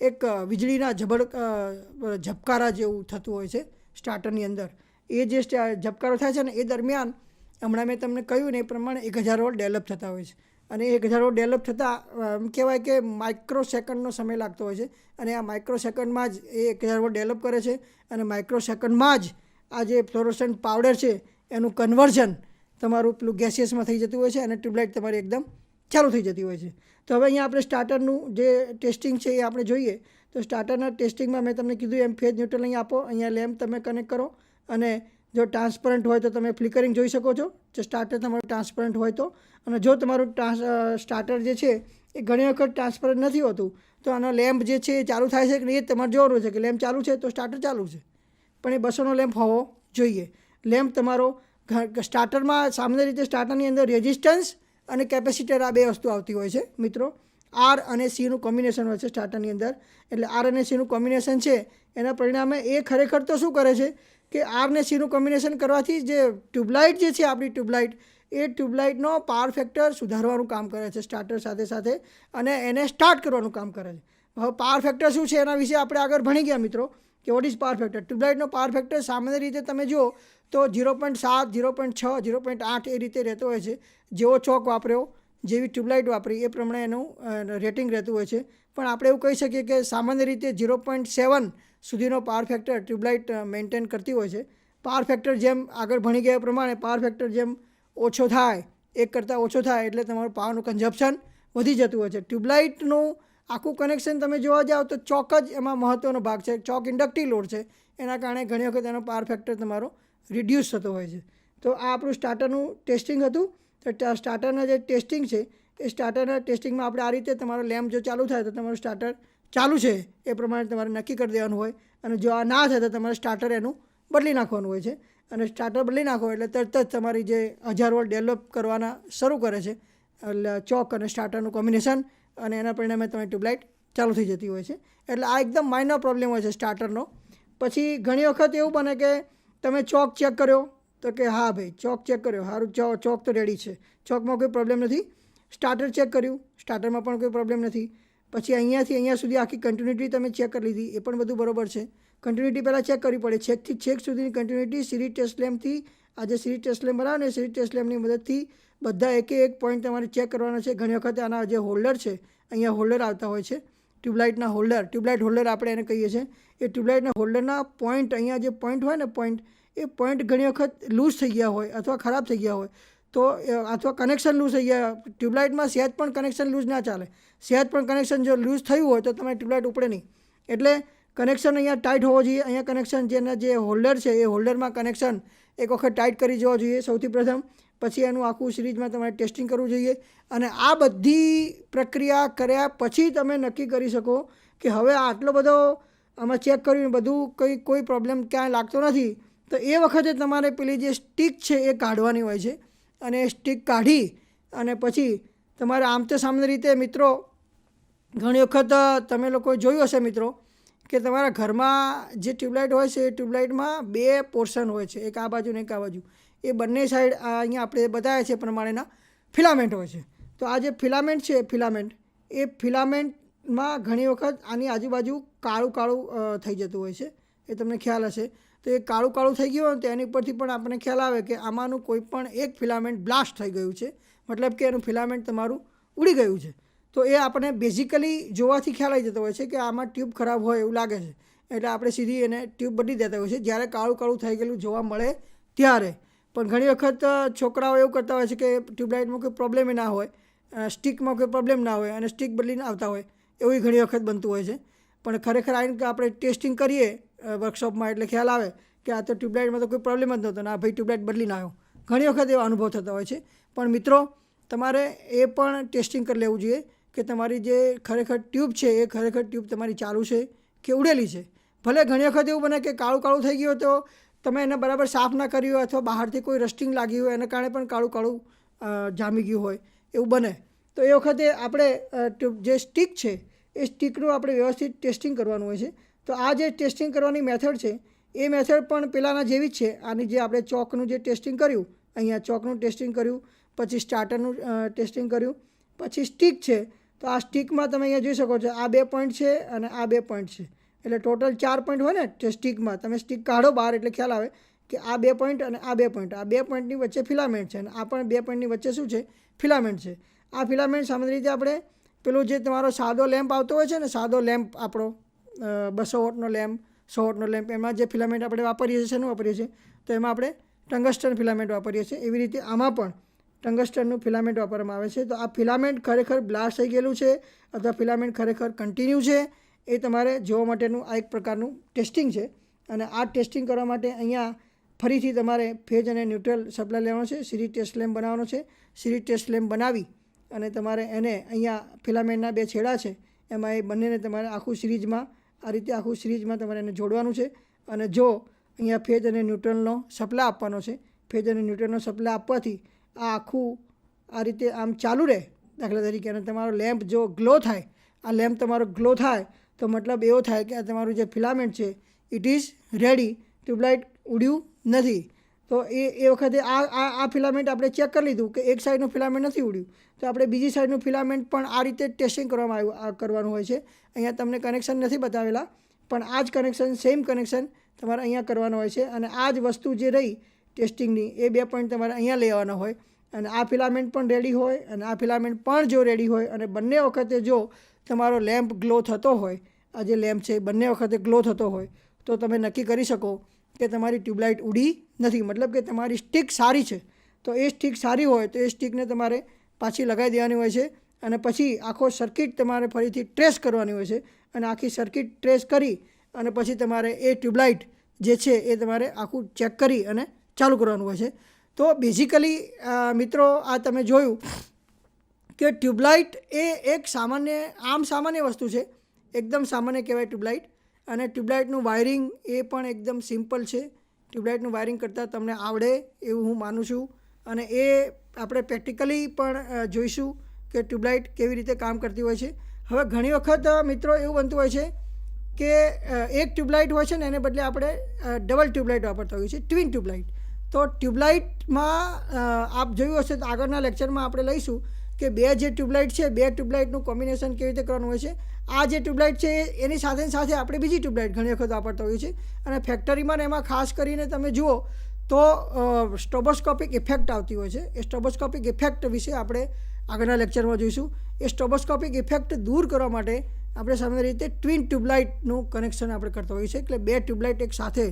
S2: એક વીજળીના ઝબકારા જેવું થતું હોય છે સ્ટાર્ટરની અંદર. એ જે ઝબકારો થાય છે ને એ દરમિયાન હમણાં મેં તમને કહ્યું ને એ પ્રમાણે 1000 વોટ ડેવલપ થતા હોય છે. અને 1000 વોટ ડેવલપ થતાં કહેવાય કે માઇક્રો સેકન્ડનો સમય લાગતો હોય છે. અને આ માઇક્રો સેકન્ડમાં જ એ 1000 વોટ ડેવલપ કરે છે અને માઇક્રો સેકન્ડમાં જ આ જે ફ્લોરોસન્ટ પાવડર છે એનું કન્વર્ઝન તમારું પેલું ગેસિયસમાં થઈ જતું હોય છે અને ટ્યુબલાઇટ તમારી એકદમ ચાલુ થઈ જતી હોય છે. તો હવે અહીંયા આપણે સ્ટાર્ટરનું જે ટેસ્ટિંગ છે એ આપણે જોઈએ. તો સ્ટાર્ટરના ટેસ્ટિંગમાં મેં તમને કીધું એમ ફેઝ ન્યુટ્રલ અહીં આપો, અહીંયા લેમ્પ તમે કનેક્ટ કરો અને જો ટ્રાન્સપરન્ટ હોય તો તમે ફ્લિકરિંગ જોઈ શકો છો જો સ્ટાર્ટર તમારું ટ્રાન્સપરન્ટ હોય તો. અને જો તમારું સ્ટાર્ટર જે છે એ ઘણી વખત ટ્રાન્સપરન્ટ નથી હોતું તો આનો લેમ્પ જે છે એ ચાલુ થાય છે કે નહીં એ તમારે જોવાનું છે કે લેમ્પ ચાલુ છે તો સ્ટાર્ટર ચાલુ છે. પણ એ 200નો લેમ્પ હોવો જોઈએ. લેમ્પ તમારો સ્ટાર્ટરમાં સામાન્ય રીતે સ્ટાર્ટરની અંદર રેઝિસ્ટન્સ અને કેપેસિટર આ 2 વસ્તુ આવતી હોય છે મિત્રો. આર અને સીનું કોમ્બિનેશન હોય છે સ્ટાર્ટરની અંદર. એટલે આર અને સીનું કોમ્બિનેશન છે એના પરિણામે એ ખરેખર તો શું કરે છે કે આર અને સીનું કોમ્બિનેશન કરવાથી જે ટ્યુબલાઇટ જે છે આપણી ટ્યુબલાઇટ એ ટ્યુબલાઇટનો પાવર ફેક્ટર સુધારવાનું કામ કરે છે સ્ટાર્ટર સાથે સાથે અને એને સ્ટાર્ટ કરવાનું કામ કરે છે. હવે પાવર ફેક્ટર શું છે એના વિશે આપણે આગળ ભણી ગયા મિત્રો કે વોટ ઇઝ પાવર ફેક્ટર. ટ્યુબલાઇટનો પાવર ફેક્ટર સામાન્ય રીતે તમે જુઓ તો 0.7, 0.6, 0.8 એ રીતે રહેતો હોય છે. જેવો ચોક વાપર્યો, જેવી ટ્યુબલાઇટ વાપરી એ પ્રમાણે એનું રેટિંગ રહેતું હોય છે. પણ આપણે એવું કહી શકીએ કે સામાન્ય રીતે 0.7 સુધીનો પાવર ફેક્ટર ટ્યુબલાઇટ મેન્ટેન કરતી હોય છે. પાવર ફેક્ટર જેમ આગળ ભણી ગયા પ્રમાણે પાવર ફેક્ટર જેમ ઓછો થાય, 1 કરતાં ઓછો થાય એટલે તમારું પાવરનું કન્ઝપ્શન વધી જતું હોય છે. ટ્યુબલાઇટનું આખું કનેક્શન તમે જોવા જાઓ તો ચોક જ એમાં મહત્ત્વનો ભાગ છે. ચોક ઇન્ડક્ટિવ લોડ છે એના કારણે ઘણી વખત એનો પાવર ફેક્ટર તમારો રિડ્યુસ થતો હોય છે. તો આ આપણું સ્ટાર્ટરનું ટેસ્ટિંગ હતું. તો સ્ટાર્ટરના જે ટેસ્ટિંગ છે એ સ્ટાર્ટરના ટેસ્ટિંગમાં આપણે આ રીતે તમારો લેમ્પ જો ચાલુ થાય તો તમારું સ્ટાર્ટર ચાલુ છે એ પ્રમાણે તમારે નક્કી કરી દેવાનું હોય. અને જો આ ના થાય તો તમારે સ્ટાર્ટર એનું બદલી નાખવાનું હોય છે. અને સ્ટાર્ટર બદલી નાખો એટલે તરત જ તમારી જે 1000 વોટ ડેવલપ કરવાના શરૂ કરે છે એટલે ચોક અને સ્ટાર્ટરનું કોમ્બિનેશન અને એના પરિણામે તમારી ટ્યુબલાઇટ ચાલુ થઈ જતી હોય છે. એટલે આ એકદમ માઇનર પ્રોબ્લેમ હોય છે સ્ટાર્ટરનો. પછી ઘણી વખત એવું બને કે તમે ચોક ચેક કર્યો તો કે હા ભાઈ ચોક ચેક કર્યો, સારું ચોક તો રેડી છે, ચોકમાં કોઈ પ્રોબ્લેમ નથી. સ્ટાર્ટર ચેક કર્યું, સ્ટાર્ટરમાં પણ કોઈ પ્રોબ્લેમ નથી. પછી અહીંયાથી અહીંયા સુધી આખી કન્ટિન્યુટી તમે ચેક કરી લીધી, એ પણ બધું બરાબર છે. કન્ટિન્યુટી પહેલાં ચેક કરવી પડે. છેકથી છેક સુધીની કન્ટિન્યુટી સિરીઝ ટેસ્ટ લેમ્પથી આ જે સિરીઝ ટેસ્ટ લેમ્પ બનાવે ને સિરીઝ ટેસ્ટ લેમ્પની મદદથી બધા એક પોઈન્ટ તમારે ચેક કરવાના છે. ઘણી વખત આના જે હોલ્ડર છે અહીંયા હોલ્ડર આવતા હોય છે ટ્યુબલાઇટના હોલ્ડર, ટ્યુબલાઇટ હોલ્ડર આપણે એને કહીએ છીએ. એ ટ્યુબલાઇટના હોલ્ડરના પોઈન્ટ અહીંયા જે પોઈન્ટ હોય ને એ પોઈન્ટ ઘણી વખત લૂઝ થઈ ગયા હોય અથવા ખરાબ થઈ ગયા હોય તો અથવા કનેક્શન લૂઝ થઈ ગયા. ટ્યુબલાઇટમાં સહેજ પણ કનેક્શન લૂઝ ના ચાલે. સહેજ પણ કનેક્શન જો લૂઝ થયું હોય તો તમારી ટ્યુબલાઇટ ઉપડે નહીં. એટલે કનેક્શન અહીંયા ટાઈટ હોવો જોઈએ. અહીંયા કનેક્શન જેના જે હોલ્ડર છે એ હોલ્ડરમાં કનેક્શન એક વખત ટાઈટ કરી જવા જોઈએ સૌથી પ્રથમ. પછી એનું આખું સિરીઝમાં તમારે ટેસ્ટિંગ કરવું જોઈએ. અને આ બધી પ્રક્રિયા કર્યા પછી તમે નક્કી કરી શકો કે હવે આટલો બધો આમાં ચેક કર્યું બધું કોઈ પ્રોબ્લેમ ક્યાંય લાગતો નથી, તો એ વખતે તમારે પેલી જે સ્ટીક છે એ કાઢવાની હોય છે. અને એ સ્ટીક કાઢી અને પછી તમારે આમ તો સામાન્ય રીતે મિત્રો ઘણી વખત તમે લોકો જોયું હશે મિત્રો કે તમારા ઘરમાં જે ટ્યુબલાઇટ હોય છે એ ટ્યુબલાઇટમાં 2 પોર્શન હોય છે, એક આ બાજુ ને એક આ બાજુ. એ બંને સાઈડ અહીંયા આપણે બતાવ્યા છે પ્રમાણેના ફિલામેન્ટ હોય છે. તો આ જે ફિલામેન્ટ છે એ ફિલામેન્ટમાં ઘણી વખત આની આજુબાજુ કાળું થઈ જતું હોય છે, એ તમને ખ્યાલ હશે. તો એ કાળું થઈ ગયું હોય તો એની પરથી પણ આપણને ખ્યાલ આવે કે આમાંનું કોઈ પણ એક ફિલામેન્ટ બ્લાસ્ટ થઈ ગયું છે, મતલબ કે એનું ફિલામેન્ટ તમારું ઉડી ગયું છે. તો એ આપણે બેઝિકલી જોવાથી ખ્યાલ આવી જતો હોય છે કે આમાં ટ્યુબ ખરાબ હોય એવું લાગે છે, એટલે આપણે સીધી એને ટ્યુબ બદલી દેતા હોય છે જ્યારે કાળું થઈ ગયેલું જોવા મળે ત્યારે. પણ ઘણી વખત છોકરાઓ એવું કરતા હોય છે કે ટ્યુબલાઇટમાં કોઈ પ્રોબ્લેમ ના હોય, સ્ટીકમાં કોઈ પ્રોબ્લેમ ના હોય અને સ્ટીક બદલીને આવતા હોય, એવું ઘણી વખત બનતું હોય છે. પણ ખરેખર આવીને આપણે ટેસ્ટિંગ કરીએ વર્કશોપમાં એટલે ખ્યાલ આવે કે આ તો ટ્યુબલાઇટમાં તો કોઈ પ્રોબ્લેમ જ નહોતો ને આ ભાઈ ટ્યુબલાઇટ બદલીને આવ્યો. ઘણી વખત એવા અનુભવ થતા હોય છે. પણ મિત્રો તમારે એ પણ ટેસ્ટિંગ કરી લેવું જોઈએ કે તમારી જે ખરેખર ટ્યુબ છે એ ખરેખર ટ્યુબ તમારી ચાલુ છે કે ઉડેલી છે. ભલે ઘણી વખત એવું બને કે કાળું થઈ ગયું તો તમે એને બરાબર સાફ ના કર્યું હોય અથવા બહારથી કોઈ રસ્ટિંગ લાગી હોય એના કારણે પણ કાળું જામી ગયું હોય એવું બને. તો એ વખતે આપણે જે સ્ટીક છે એ સ્ટીકનું આપણે વ્યવસ્થિત ટેસ્ટિંગ કરવાનું હોય છે. તો આ જે ટેસ્ટિંગ કરવાની મેથડ છે એ મેથડ પણ પેલાના જેવી જ છે. આની જે આપણે ચોકનું જે ટેસ્ટિંગ કર્યું, અહીંયા ચોકનું ટેસ્ટિંગ કર્યું, પછી સ્ટાર્ટરનું ટેસ્ટિંગ કર્યું, પછી સ્ટીક છે. તો આ સ્ટીકમાં તમે અહીંયા જોઈ શકો છો આ 2 પોઈન્ટ છે અને આ 2 પોઈન્ટ છે, એટલે ટોટલ 4 પોઈન્ટ હોય ને સ્ટીકમાં. તમે સ્ટીક કાઢો બહાર એટલે ખ્યાલ આવે કે આ 2 પોઈન્ટ અને આ 2 પોઈન્ટ, આ 2 પોઈન્ટની વચ્ચે ફિલામેન્ટ છે અને આ પણ 2 પોઈન્ટની વચ્ચે શું છે ફિલામેન્ટ છે. આ ફિલામેન્ટ સામાન્ય રીતે આપણે પેલું જે તમારો સાદો લેમ્પ આવતો હોય છે ને, સાદો લેમ્પ આપણો 200 વોટનો લેમ્પ, 100 વોટનો લેમ્પ, એમાં જે ફિલામેન્ટ આપણે વાપરીએ છીએ શેનું વાપરીએ છીએ તો એમાં આપણે ટંગસ્ટન ફિલામેન્ટ વાપરીએ છીએ. એવી રીતે આમાં પણ ટંગસ્ટનનું ફિલામેન્ટ વાપરવામાં આવે છે. તો આ ફિલામેન્ટ ખરેખર બ્લાસ્ટ થઈ ગયેલું છે અથવા ફિલામેન્ટ ખરેખર કન્ટિન્યુ છે એ તમારે જોવા માટેનું આ એક પ્રકારનું ટેસ્ટિંગ છે. અને આ ટેસ્ટિંગ કરવા માટે અહીંયા ફરીથી તમારે ફેજ અને ન્યુટ્રલ સપ્લાય લેવાનો છે, સિરીઝ ટેસ્ટ લેમ્પ બનાવવાનો છે. સિરીઝ ટેસ્ટ લેમ્પ બનાવી અને તમારે એને અહીંયા ફિલામેન્ટના 2 છેડા છે એમાં એ બંનેને તમારે આખું સિરીઝમાં આ રીતે આખું સિરીઝમાં તમારે એને જોડવાનું છે. અને જો અહીંયા ફેજ અને ન્યુટ્રલનો સપ્લાય આપવાનો છે, ફેજ અને ન્યુટ્રલનો સપ્લાય આપવાથી આ આખું આ રીતે આમ ચાલુ રહે દાખલા તરીકે. અને તમારો લેમ્પ જો ગ્લો થાય, આ લેમ્પ તમારો ગ્લો થાય તો મતલબ એવો થાય કે આ તમારું જે ફિલામેન્ટ છે ઇટ ઇઝ રેડી, ટ્યુબલાઇટ ઉડ્યું નથી. તો એ વખતે આ ફિલામેન્ટ આપણે ચેક કરી લીધું કે એક સાઈડનું ફિલામેન્ટ નથી ઉડ્યું, તો આપણે બીજી સાઈડનું ફિલામેન્ટ પણ આ રીતે ટેસ્ટિંગ કરવાનું હોય છે. અહીંયા તમને કનેક્શન નથી બતાવેલા, પણ આ જ કનેક્શન સેમ કનેક્શન તમારે અહીંયા કરવાનું હોય છે. અને આ જ વસ્તુ જે રહી ટેસ્ટિંગની એ 2 પોઈન્ટ તમારે અહીંયા લેવાના હોય. અને આ ફિલામેન્ટ પણ રેડી હોય અને આ ફિલામેન્ટ પણ જો રેડી હોય અને બંને વખતે જો તમારો લેમ્પ ગ્લો થતો હોય, આ જે લેમ્પ છે બંને વખતે ગ્લો થતો હોય તો તમે નક્કી કરી શકો કે તમારી ટ્યુબલાઇટ ઉડી નથી, મતલબ કે તમારી સ્ટીક સારી છે. તો એ સ્ટીક સારી હોય તો એ સ્ટીકને તમારે પાછી લગાવી દેવાની હોય છે અને પછી આખો સર્કિટ તમારે ફરીથી ટ્રેસ કરવાની હોય છે. અને આખી સર્કિટ ટ્રેસ કરી અને પછી તમારે એ ટ્યુબલાઇટ જે છે એ તમારે આખું ચેક કરી અને ચાલુ કરવાનું હોય છે. તો બેઝિકલી મિત્રો આ તમે જોયું કે ટ્યુબલાઇટ એ એક સામાન્ય વસ્તુ છે, એકદમ સામાન્ય કહેવાય ટ્યુબલાઇટ. અને ટ્યુબલાઇટનું વાયરિંગ એ પણ એકદમ સિમ્પલ છે. ટ્યુબલાઇટનું વાયરિંગ કરતાં તમને આવડે એવું હું માનું છું. અને એ આપણે પ્રેક્ટિકલી પણ જોઈશું કે ટ્યુબલાઇટ કેવી રીતે કામ કરતી હોય છે. હવે ઘણી વખત મિત્રો એવું બનતું હોય છે કે એક ટ્યુબલાઇટ હોય છે ને એને બદલે આપણે ડબલ ટ્યુબલાઇટ વાપરતા હોઈએ છીએ, ટ્વિન ટ્યુબલાઇટ. તો ટ્યુબલાઇટમાં આપ જોયું હશે તો આગળના લેક્ચરમાં આપણે લઈશું કે 2 જે ટ્યુબલાઇટ છે 2 ટ્યુબલાઇટનું કોમ્બિનેશન કેવી રીતે કરવાનું હોય છે. આ જે ટ્યુબલાઇટ છે એની સાથે આપણે બીજી ટ્યુબલાઇટ ઘણી વખત વાપરતા હોઈએ છીએ. અને ફેક્ટરીમાં ને એમાં ખાસ કરીને તમે જુઓ તો સ્ટ્રોબોસ્કોપિક ઇફેક્ટ આવતી હોય છે. એ સ્ટ્રોબોસ્કોપિક ઇફેક્ટ વિશે આપણે આગળના લેક્ચરમાં જોઈશું. એ સ્ટ્રોબોસ્કોપિક ઇફેક્ટ દૂર કરવા માટે આપણે સામાન્ય રીતે ટ્વિન ટ્યુબલાઇટનું કનેક્શન આપણે કરતા હોઈએ છીએ, એટલે 2 ટ્યુબલાઇટ એક સાથે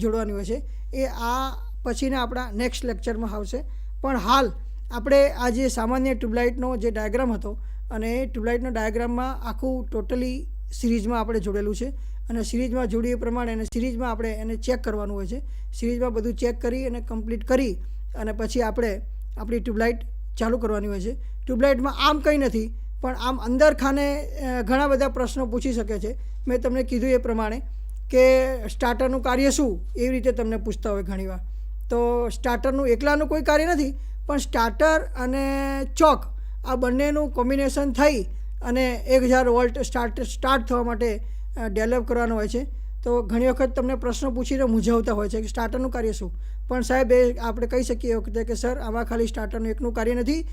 S2: જોડવાની હોય છે. એ આ પછીના આપણા નેક્સ્ટ લેક્ચરમાં આવશે. પણ હાલ આપણે આ જે સામાન્ય ટ્યુબલાઇટનો જે ડાયાગ્રામ હતો અને એ ટ્યુબલાઇટનો ડાયાગ્રામમાં આખું ટોટલી સિરીઝમાં આપણે જોડેલું છે. અને સિરીઝમાં જોડીએ પ્રમાણે અને સિરીઝમાં આપણે એને ચેક કરવાનું હોય છે. સિરીઝમાં બધું ચેક કરી અને કમ્પ્લીટ કરી અને પછી આપણે આપણી ટ્યુબલાઇટ ચાલુ કરવાની હોય છે. ટ્યુબલાઇટમાં આમ કંઈ નથી, પણ આમ અંદર ખાને ઘણા બધા પ્રશ્નો પૂછી શકે છે. મેં તમને કીધું એ પ્રમાણે કે સ્ટાર્ટરનું કાર્ય શું એવી રીતે તમને પૂછતા હોય ઘણીવાર. તો સ્ટાર્ટરનું એકલાનું કોઈ કાર્ય નથી, પણ સ્ટાર્ટર અને ચોક આ બંનેનું કોમ્બિનેશન થઈ અને 1000 વોલ્ટ સ્ટાર્ટ થવા માટે ડેવલપ કરવાનો હોય છે. તો ઘણી વખત તમને પ્રશ્નો પૂછીને મૂંઝવતા હોય છે કે સ્ટાર્ટરનું કાર્ય શું, પણ સાહેબ એ આપણે કહી શકીએ એ વખતે કે સર આમાં ખાલી સ્ટાર્ટરનું એકનું કાર્ય નથી.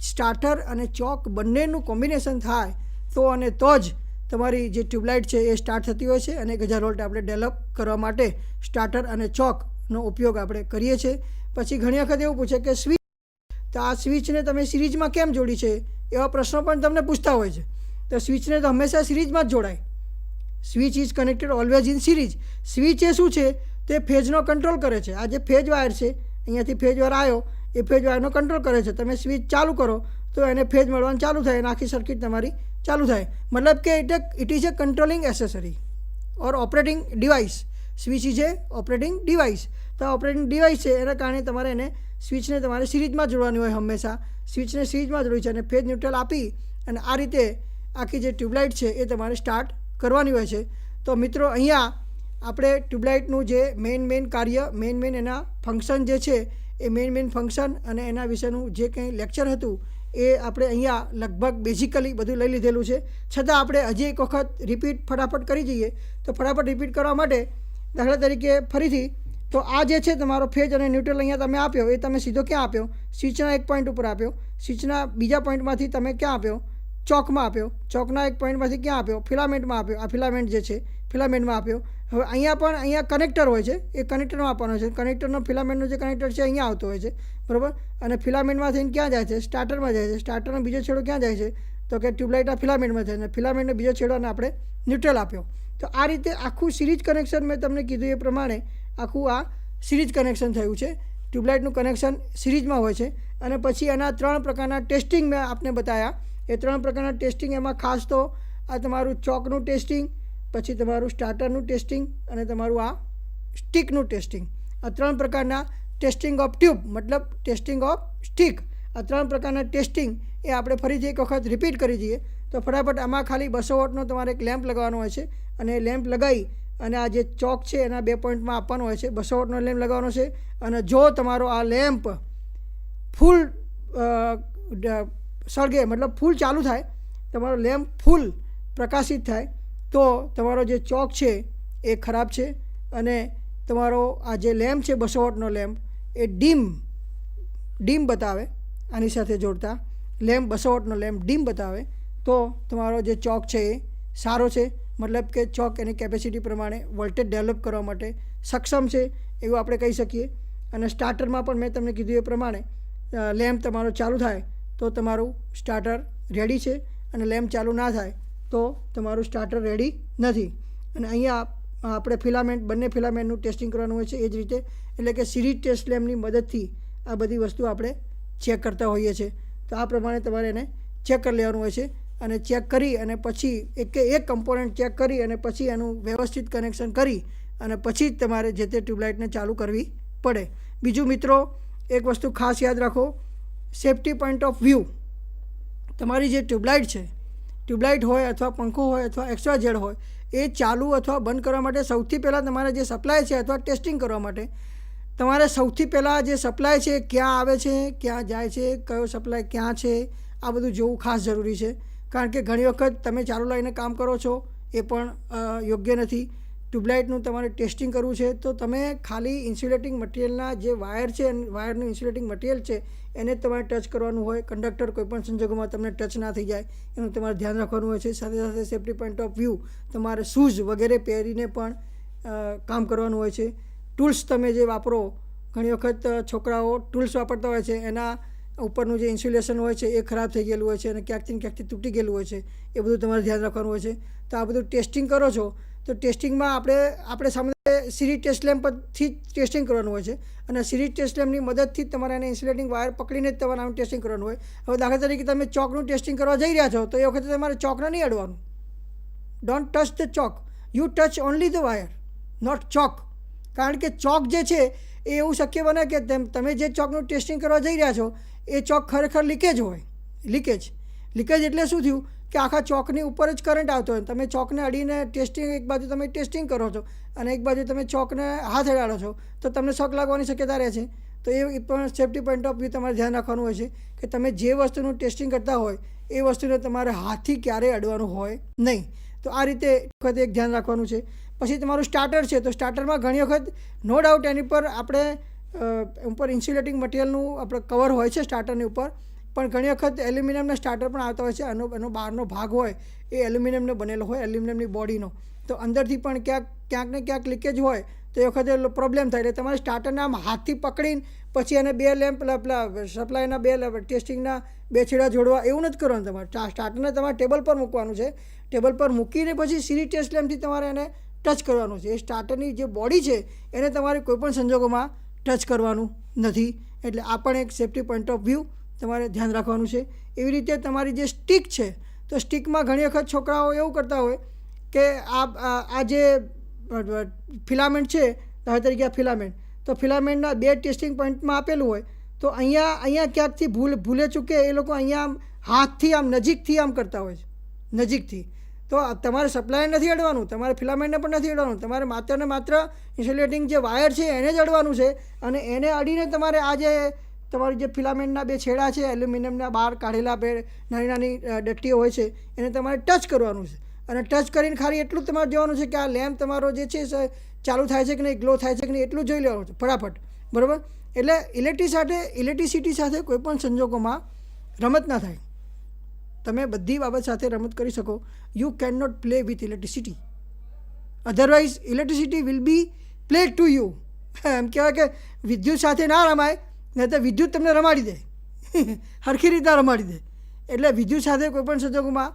S2: સ્ટાર્ટર અને ચોક બંનેનું કોમ્બિનેશન થાય તો અને તો જ તમારી જે ટ્યુબલાઇટ છે એ સ્ટાર્ટ થતી હોય છે. અને 1000 વોલ્ટ આપણે ડેવલપ કરવા માટે સ્ટાર્ટર અને ચોકનો ઉપયોગ આપણે કરીએ છીએ. પછી ઘણી વખત એવું પૂછે કે સ્વિચ, તો આ સ્વિચને તમે સિરીઝમાં કેમ જોડી છે એવા પ્રશ્નો પણ તમને પૂછતા હોય છે. તો સ્વિચને તો હંમેશા સિરીઝમાં જ જોડાય. Switch is connected always in series. Switch એ શું છે તે ફેઝનો કંટ્રોલ કરે છે. આ જે ફેઝ વાયર છે, અહીંયાથી ફેઝ વાયર આવ્યો, એ ફેઝ વાયરનો કંટ્રોલ કરે છે. તમે સ્વિચ ચાલુ કરો તો એને ફેઝ મળવાનું ચાલુ થાય અને આખી સર્કિટ તમારી ચાલુ થાય. મતલબ કે it is A controlling accessory or operating device. Switch is A operating device. તો આ ઓપરેટિંગ ડિવાઇસ છે એના કારણે તમારે એને સ્વિચને તમારે સિરીઝમાં જોડવાની હોય હંમેશા. સ્વિચને સિરીઝમાં જોડવી છે અને ફેઝ ન્યુટ્રલ આપી અને આ રીતે આખી જે ટ્યુબલાઇટ છે એ તમારે સ્ટાર્ટ કરવાની હોય છે. તો મિત્રો અહીંયા આપણે ટ્યુબલાઇટનું જે મેઇન કાર્ય, મેઇન એના ફંક્શન જે છે એ મેઇન ફંક્શન અને એના વિશેનું જે કંઈ લેક્ચર હતું એ આપણે અહીંયા લગભગ બેઝિકલી બધું લઈ લીધેલું છે. છતાં આપણે હજી એક વખત રિપીટ ફટાફટ કરી જઈએ. તો ફટાફટ રિપીટ કરવા માટે દાખલા તરીકે ફરીથી, તો આ જે છે તમારો ફેઝ અને ન્યુટ્રલ અહીંયા તમે આપ્યો, એ તમે સીધો ક્યાં આપ્યો? સ્વિચના એક પોઈન્ટ ઉપર આપ્યો. સ્વિચના બીજા પોઈન્ટમાંથી તમે ક્યાં આપ્યો? ચોકમાં આપ્યો. ચોકના એક પોઈન્ટમાંથી ક્યાં આપ્યો? ફિલામેન્ટમાં આપ્યો. આ ફિલામેન્ટ જે છે ફિલામેન્ટમાં આપ્યો. હવે અહીંયા કનેક્ટર હોય છે, એ કનેક્ટરમાં આપવાનો છે. કનેક્ટરનો ફિલામેન્ટનો જે કનેક્ટર છે અહીંયા આવતો હોય છે, બરાબર. અને ફિલામેન્ટમાં થઈને ક્યાં જાય છે? સ્ટાર્ટરમાં જાય છે. સ્ટાર્ટરનો બીજો છેડો ક્યાં જાય છે? તો કે ટ્યુબલાઇટના ફિલામેન્ટમાં જાય છે. ફિલામેન્ટનો બીજો છેડો અને આપણે ન્યુટ્રલ આપ્યો. તો આ રીતે આખું સિરીઝ કનેક્શન મેં તમને કીધું એ પ્રમાણે આખું આ સિરીઝ કનેક્શન થયું છે. ટ્યુબલાઇટનું કનેક્શન સિરીઝમાં હોય છે. અને પછી એના 3 પ્રકારના ટેસ્ટિંગ મેં આપને બતાવ્યા. એ 3 પ્રકારના ટેસ્ટિંગ, એમાં ખાસ તો આ તમારું ચોકનું ટેસ્ટિંગ, પછી તમારું સ્ટાર્ટરનું ટેસ્ટિંગ અને તમારું આ સ્ટિકનું ટેસ્ટિંગ. આ 3 પ્રકારના ટેસ્ટિંગ ઓફ ટ્યુબ મતલબ ટેસ્ટિંગ ઓફ સ્ટિક, આ 3 પ્રકારના ટેસ્ટિંગ એ આપણે ફરીથી એક વખત રિપીટ કરી દઈએ. તો ફટાફટ આમાં ખાલી 200 વોટનો તમારે એક લેમ્પ લગાવવાનો હોય છે અને એ લેમ્પ લગાવી અને આ જે ચોક છે એના 2 પોઈન્ટમાં આપવાનો હોય છે. 200 વોટનો લેમ્પ લગાવવાનો છે. અને જો તમારો આ લેમ્પ ફૂલ સળગે મતલબ ફૂલ ચાલુ થાય, તમારો લેમ્પ ફૂલ પ્રકાશિત થાય, તો તમારો જે ચોક છે એ ખરાબ છે અને તમારો આ જે લેમ્પ છે 200 વોટનો લેમ્પ એ ડીમ બતાવે. આની સાથે જોડતા લેમ્પ 200 વોટનો લેમ્પ ડીમ બતાવે તો તમારો જે ચોક છે એ સારો છે. મતલબ કે ચોક એની કેપેસિટી પ્રમાણે વોલ્ટેજ ડેવલપ કરવા માટે સક્ષમ છે એવું આપણે કહી શકીએ. અને સ્ટાર્ટરમાં પણ મેં તમને કીધું એ પ્રમાણે લેમ્પ તમારો ચાલુ થાય તો તમારું સ્ટાર્ટર રેડી છે અને લેમ્પ ચાલુ ના થાય તો તમારું સ્ટાર્ટર રેડી નથી. અને અહીંયા આપણે બંને ફિલામેન્ટનું ટેસ્ટિંગ કરવાનું હોય છે એ જ રીતે. એટલે કે સિરીઝ ટેસ્ટ લેમ્પની મદદથી આ બધી વસ્તુ આપણે ચેક કરતા હોઈએ છીએ. તો આ પ્રમાણે તમારે એને ચેક કરી લેવાનું હોય છે. અને ચેક કરી અને પછી એક કમ્પોનન્ટ ચેક કરી અને પછી એનું વ્યવસ્થિત કનેક્શન કરી અને પછી જ તમારે જે તે ટ્યુબલાઇટને ચાલુ કરવી પડે. બીજું મિત્રો એક વસ્તુ ખાસ યાદ રાખો, સેફ્ટી પોઈન્ટ ઓફ વ્યૂ. તમારી જે ટ્યુબલાઇટ છે, ટ્યુબલાઇટ હોય અથવા પંખો હોય અથવા XYZ હોય, એ ચાલુ અથવા બંધ કરવા માટે સૌથી પહેલાં તમારે જે સપ્લાય છે અથવા ટેસ્ટિંગ કરવા માટે તમારે સૌથી પહેલાં જે સપ્લાય છે ક્યાં આવે છે, ક્યાં જાય છે, કયો સપ્લાય ક્યાં છે, આ બધું જોવું ખાસ જરૂરી છે. કારણ કે ઘણી વખત તમે ચાલુ લાવીને કામ કરો છો એ પણ યોગ્ય નથી. ટ્યુબલાઇટનું તમારે ટેસ્ટિંગ કરવું છે તો તમે ખાલી ઇન્સ્યુલેટિંગ મટિરિયલના જે વાયર છે, વાયરનું ઇન્સ્યુલેટિંગ મટિરિયલ છે એને જ તમારે ટચ કરવાનું હોય. કંડક્ટર કોઈપણ સંજોગોમાં તમને ટચ ના થઈ જાય એનું તમારે ધ્યાન રાખવાનું હોય છે. સાથે સાથે સેફ્ટી પોઈન્ટ ઓફ વ્યૂ તમારે શૂઝ વગેરે પહેરીને પણ કામ કરવાનું હોય છે. ટૂલ્સ તમે જે વાપરો, ઘણી વખત છોકરાઓ ટૂલ્સ વાપરતા હોય છે, એના ઉપરનું જે ઇન્સ્યુલેશન હોય છે એ ખરાબ થઈ ગયેલું હોય છે અને ક્યાંકથી તૂટી ગયેલું હોય છે. એ બધું તમારે ધ્યાન રાખવાનું હોય છે. તો આ બધું ટેસ્ટિંગ કરો છો તો ટેસ્ટિંગમાં આપણે સામે સિરીઝ ટેસ્ટ લેમ્પથી જ ટેસ્ટિંગ કરવાનું હોય છે. અને સિરીઝ ટેસ્ટ લેમ્પની મદદથી જ તમારે એને ઇન્સ્યુલેટિંગ વાયર પકડીને જ તમારે આનું ટેસ્ટિંગ કરવાનું હોય. હવે દાખલા તરીકે તમે ચોકનું ટેસ્ટિંગ કરવા જઈ રહ્યા છો તો એ વખતે તમારે ચોકને નહીં અડવાનું. Don't touch the choke, you touch only the wire, not choke. કારણ કે ચોક જે છે એ એવું શક્ય બને કે તમે જે ચોકનું ટેસ્ટિંગ કરવા જઈ રહ્યા છો એ ચોક ખરેખર લીકેજ હોય, લીકેજ. લીકેજ એટલે શું થયું કે આખા ચોકની ઉપર જ કરંટ આવતો હોય, તમે ચોકને અડીને ટેસ્ટિંગ, એક બાજુ તમે ટેસ્ટિંગ કરો છો અને એક બાજુ તમે ચોકને હાથ અડાડો છો તો તમને શોક લાગવાની શક્યતા રહે છે. તો એ પણ સેફ્ટી પોઈન્ટ ઓફ વ્યૂ તમારે ધ્યાન રાખવાનું હોય છે કે તમે જે વસ્તુનું ટેસ્ટિંગ કરતા હોય એ વસ્તુને તમારે હાથથી ક્યારેય અડવાનું હોય નહીં. તો આ રીતે વખત એક ધ્યાન રાખવાનું છે. પછી તમારું સ્ટાર્ટર છે, તો સ્ટાર્ટરમાં ઘણી વખત નો ડાઉટ એની પર આપણે ઉપર ઇન્સ્યુલેટિંગ મટીરિયલનું આપણે કવર હોય છે સ્ટાર્ટરની ઉપર, પણ ઘણી વખત એલ્યુમિનિયમના સ્ટાર્ટર પણ આવતા હોય છે. એનો બહારનો ભાગ હોય એ એલ્યુમિનિયમનો બનેલો હોય, એલ્યુમિનિયમની બોડીનો, તો અંદરથી પણ ક્યાંક ને ક્યાંક લીકેજ હોય તો એ વખતે પ્રોબ્લેમ થાય. એટલે તમારે સ્ટાર્ટરને આમ હાથથી પકડીને પછી એને બે લેમ્પ પેલા સપ્લાયના બે ટેસ્ટિંગના બે છેડા જોડવા એવું નથી કરવાનું. તમારે સ્ટાર્ટરને તમારે ટેબલ પર મૂકવાનું છે, ટેબલ પર મૂકીને પછી સીરી ટેસ્ટ લેમ્પથી તમારે એને ટચ કરવાનું છે. એ સ્ટાર્ટરની જે બોડી છે એને તમારે કોઈપણ સંજોગોમાં ટચ કરવાનું નથી. એટલે આ પણ એક સેફ્ટી પોઈન્ટ ઓફ વ્યૂ તમારે ધ્યાન રાખવાનું છે. એવી રીતે તમારી જે સ્ટીક છે, તો સ્ટીકમાં ઘણી વખત છોકરાઓ એવું કરતા હોય કે આ જે ફિલામેન્ટ છે, દાખલા તરીકે આ ફિલામેન્ટ, તો ફિલામેન્ટના બે ટેસ્ટિંગ પોઈન્ટમાં આપેલું હોય તો અહીંયા ક્યાંકથી ભૂલે ચૂકે એ લોકો અહીંયા આમ હાથથી આમ નજીકથી આમ કરતા હોય છે, નજીકથી. તો તમારે સપ્લાય નથી અડવાનું, તમારે ફિલામેન્ટને પણ નથી અડવાનું, તમારે માત્ર ને માત્ર ઇન્સ્યુલેટિંગ જે વાયર છે એને જ અડવાનું છે. અને એને અડીને તમારે આ જે તમારી જે ફિલામેન્ટના બે છેડા છે, એલ્યુમિનિયમના બહાર કાઢેલા બે નાની નાની ડટ્ટીઓ હોય છે, એને તમારે ટચ કરવાનું છે. અને ટચ કરીને ખાલી એટલું જ તમારે જોવાનું છે કે આ લેમ્પ તમારો જે છે ચાલુ થાય છે કે નહીં, ગ્લો થાય છે કે નહીં, એટલું જોઈ લેવાનું છે ફટાફટ, બરાબર. એટલે ઇલેક્ટ્રિસિટી સાથે કોઈપણ સંજોગોમાં રમત ના થાય. તમે બધી બાબત સાથે રમત કરી શકો. You can not play with electricity, otherwise electricity will be play to you. એમ કહેવાય કે વિદ્યુત સાથે ના રમાય, નહીં તો વિદ્યુત તમને રમાડી દે, સરખી રીતના રમાડી દે. એટલે વિદ્યુત સાથે કોઈપણ સંજોગોમાં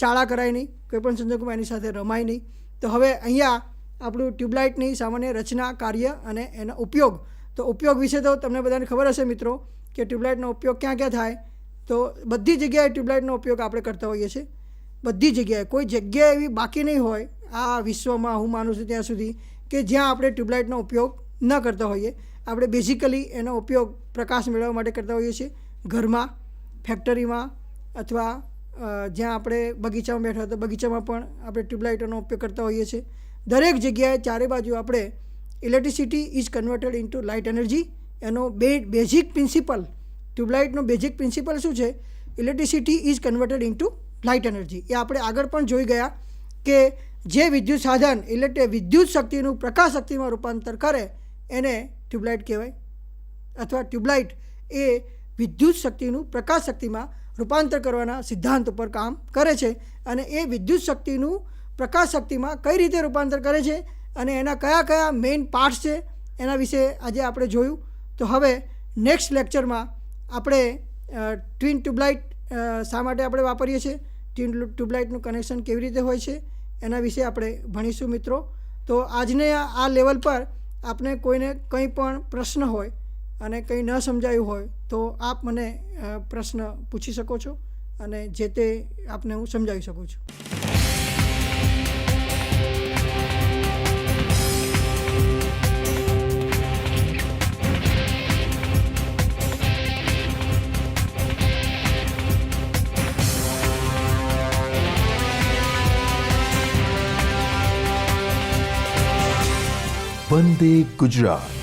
S2: ચાળા કરાય નહીં, કોઈપણ સંજોગોમાં એની સાથે રમાય નહીં. તો હવે અહીંયા આપણું ટ્યુબલાઇટની સામાન્ય રચના, કાર્ય અને એનો ઉપયોગ. તો ઉપયોગ વિશે તો તમને બધાને ખબર હશે મિત્રો કે ટ્યુબલાઇટનો ઉપયોગ ક્યાં ક્યાં થાય. તો બધી જગ્યાએ ટ્યુબલાઇટનો ઉપયોગ આપણે કરતા હોઈએ છીએ, બધી જગ્યાએ. કોઈ જગ્યા એવી બાકી નહીં હોય આ વિશ્વમાં, હું માનું છું ત્યાં સુધી, કે જ્યાં આપણે ટ્યુબલાઇટનો ઉપયોગ ન કરતા હોઈએ. આપણે બેઝિકલી એનો ઉપયોગ પ્રકાશ મેળવવા માટે કરતા હોઈએ છીએ, ઘરમાં, ફેક્ટરીમાં, અથવા જ્યાં આપણે બગીચામાં બેઠા તો બગીચામાં પણ આપણે ટ્યુબલાઇટોનો ઉપયોગ કરતા હોઈએ છીએ. દરેક જગ્યાએ ચારે બાજુ આપણે electricity is converted into light energy. એનો બેઝિક પ્રિન્સિપલ, ટ્યુબલાઇટનો બેઝિક પ્રિન્સિપલ શું છે? Electricity is converted into light energy. એ આપણે આગળ પણ જોઈ ગયા કે જે વિદ્યુત સાધન વિદ્યુત શક્તિનું પ્રકાશ શક્તિમાં રૂપાંતર કરે એને ટ્યુબલાઇટ કહેવાય. અથવા ટ્યુબલાઇટ એ વિદ્યુત શક્તિનું પ્રકાશ શક્તિમાં રૂપાંતર કરવાના સિદ્ધાંત ઉપર કામ કરે છે. અને એ વિદ્યુત શક્તિનું પ્રકાશ શક્તિમાં કઈ રીતે રૂપાંતર કરે છે અને એના કયા કયા મેઇન પાર્ટ્સ છે એના વિશે આજે આપણે જોયું. તો હવે નેક્સ્ટ લેક્ચરમાં આપણે ટ્વિન ટ્યુબલાઇટ શા માટે આપણે વાપરીએ છીએ, ટ્યુબલાઇટનું કનેક્શન કેવી રીતે હોય છે, એના વિશે આપણે ભણીશું મિત્રો. તો આજને આ લેવલ પર આપને કોઈને કંઈ પણ પ્રશ્ન હોય અને કંઈ ન સમજાયું હોય તો આપ મને પ્રશ્ન પૂછી શકો છો અને જે તે આપને હું સમજાવી શકું છું.
S1: વંદે ગુજરાત.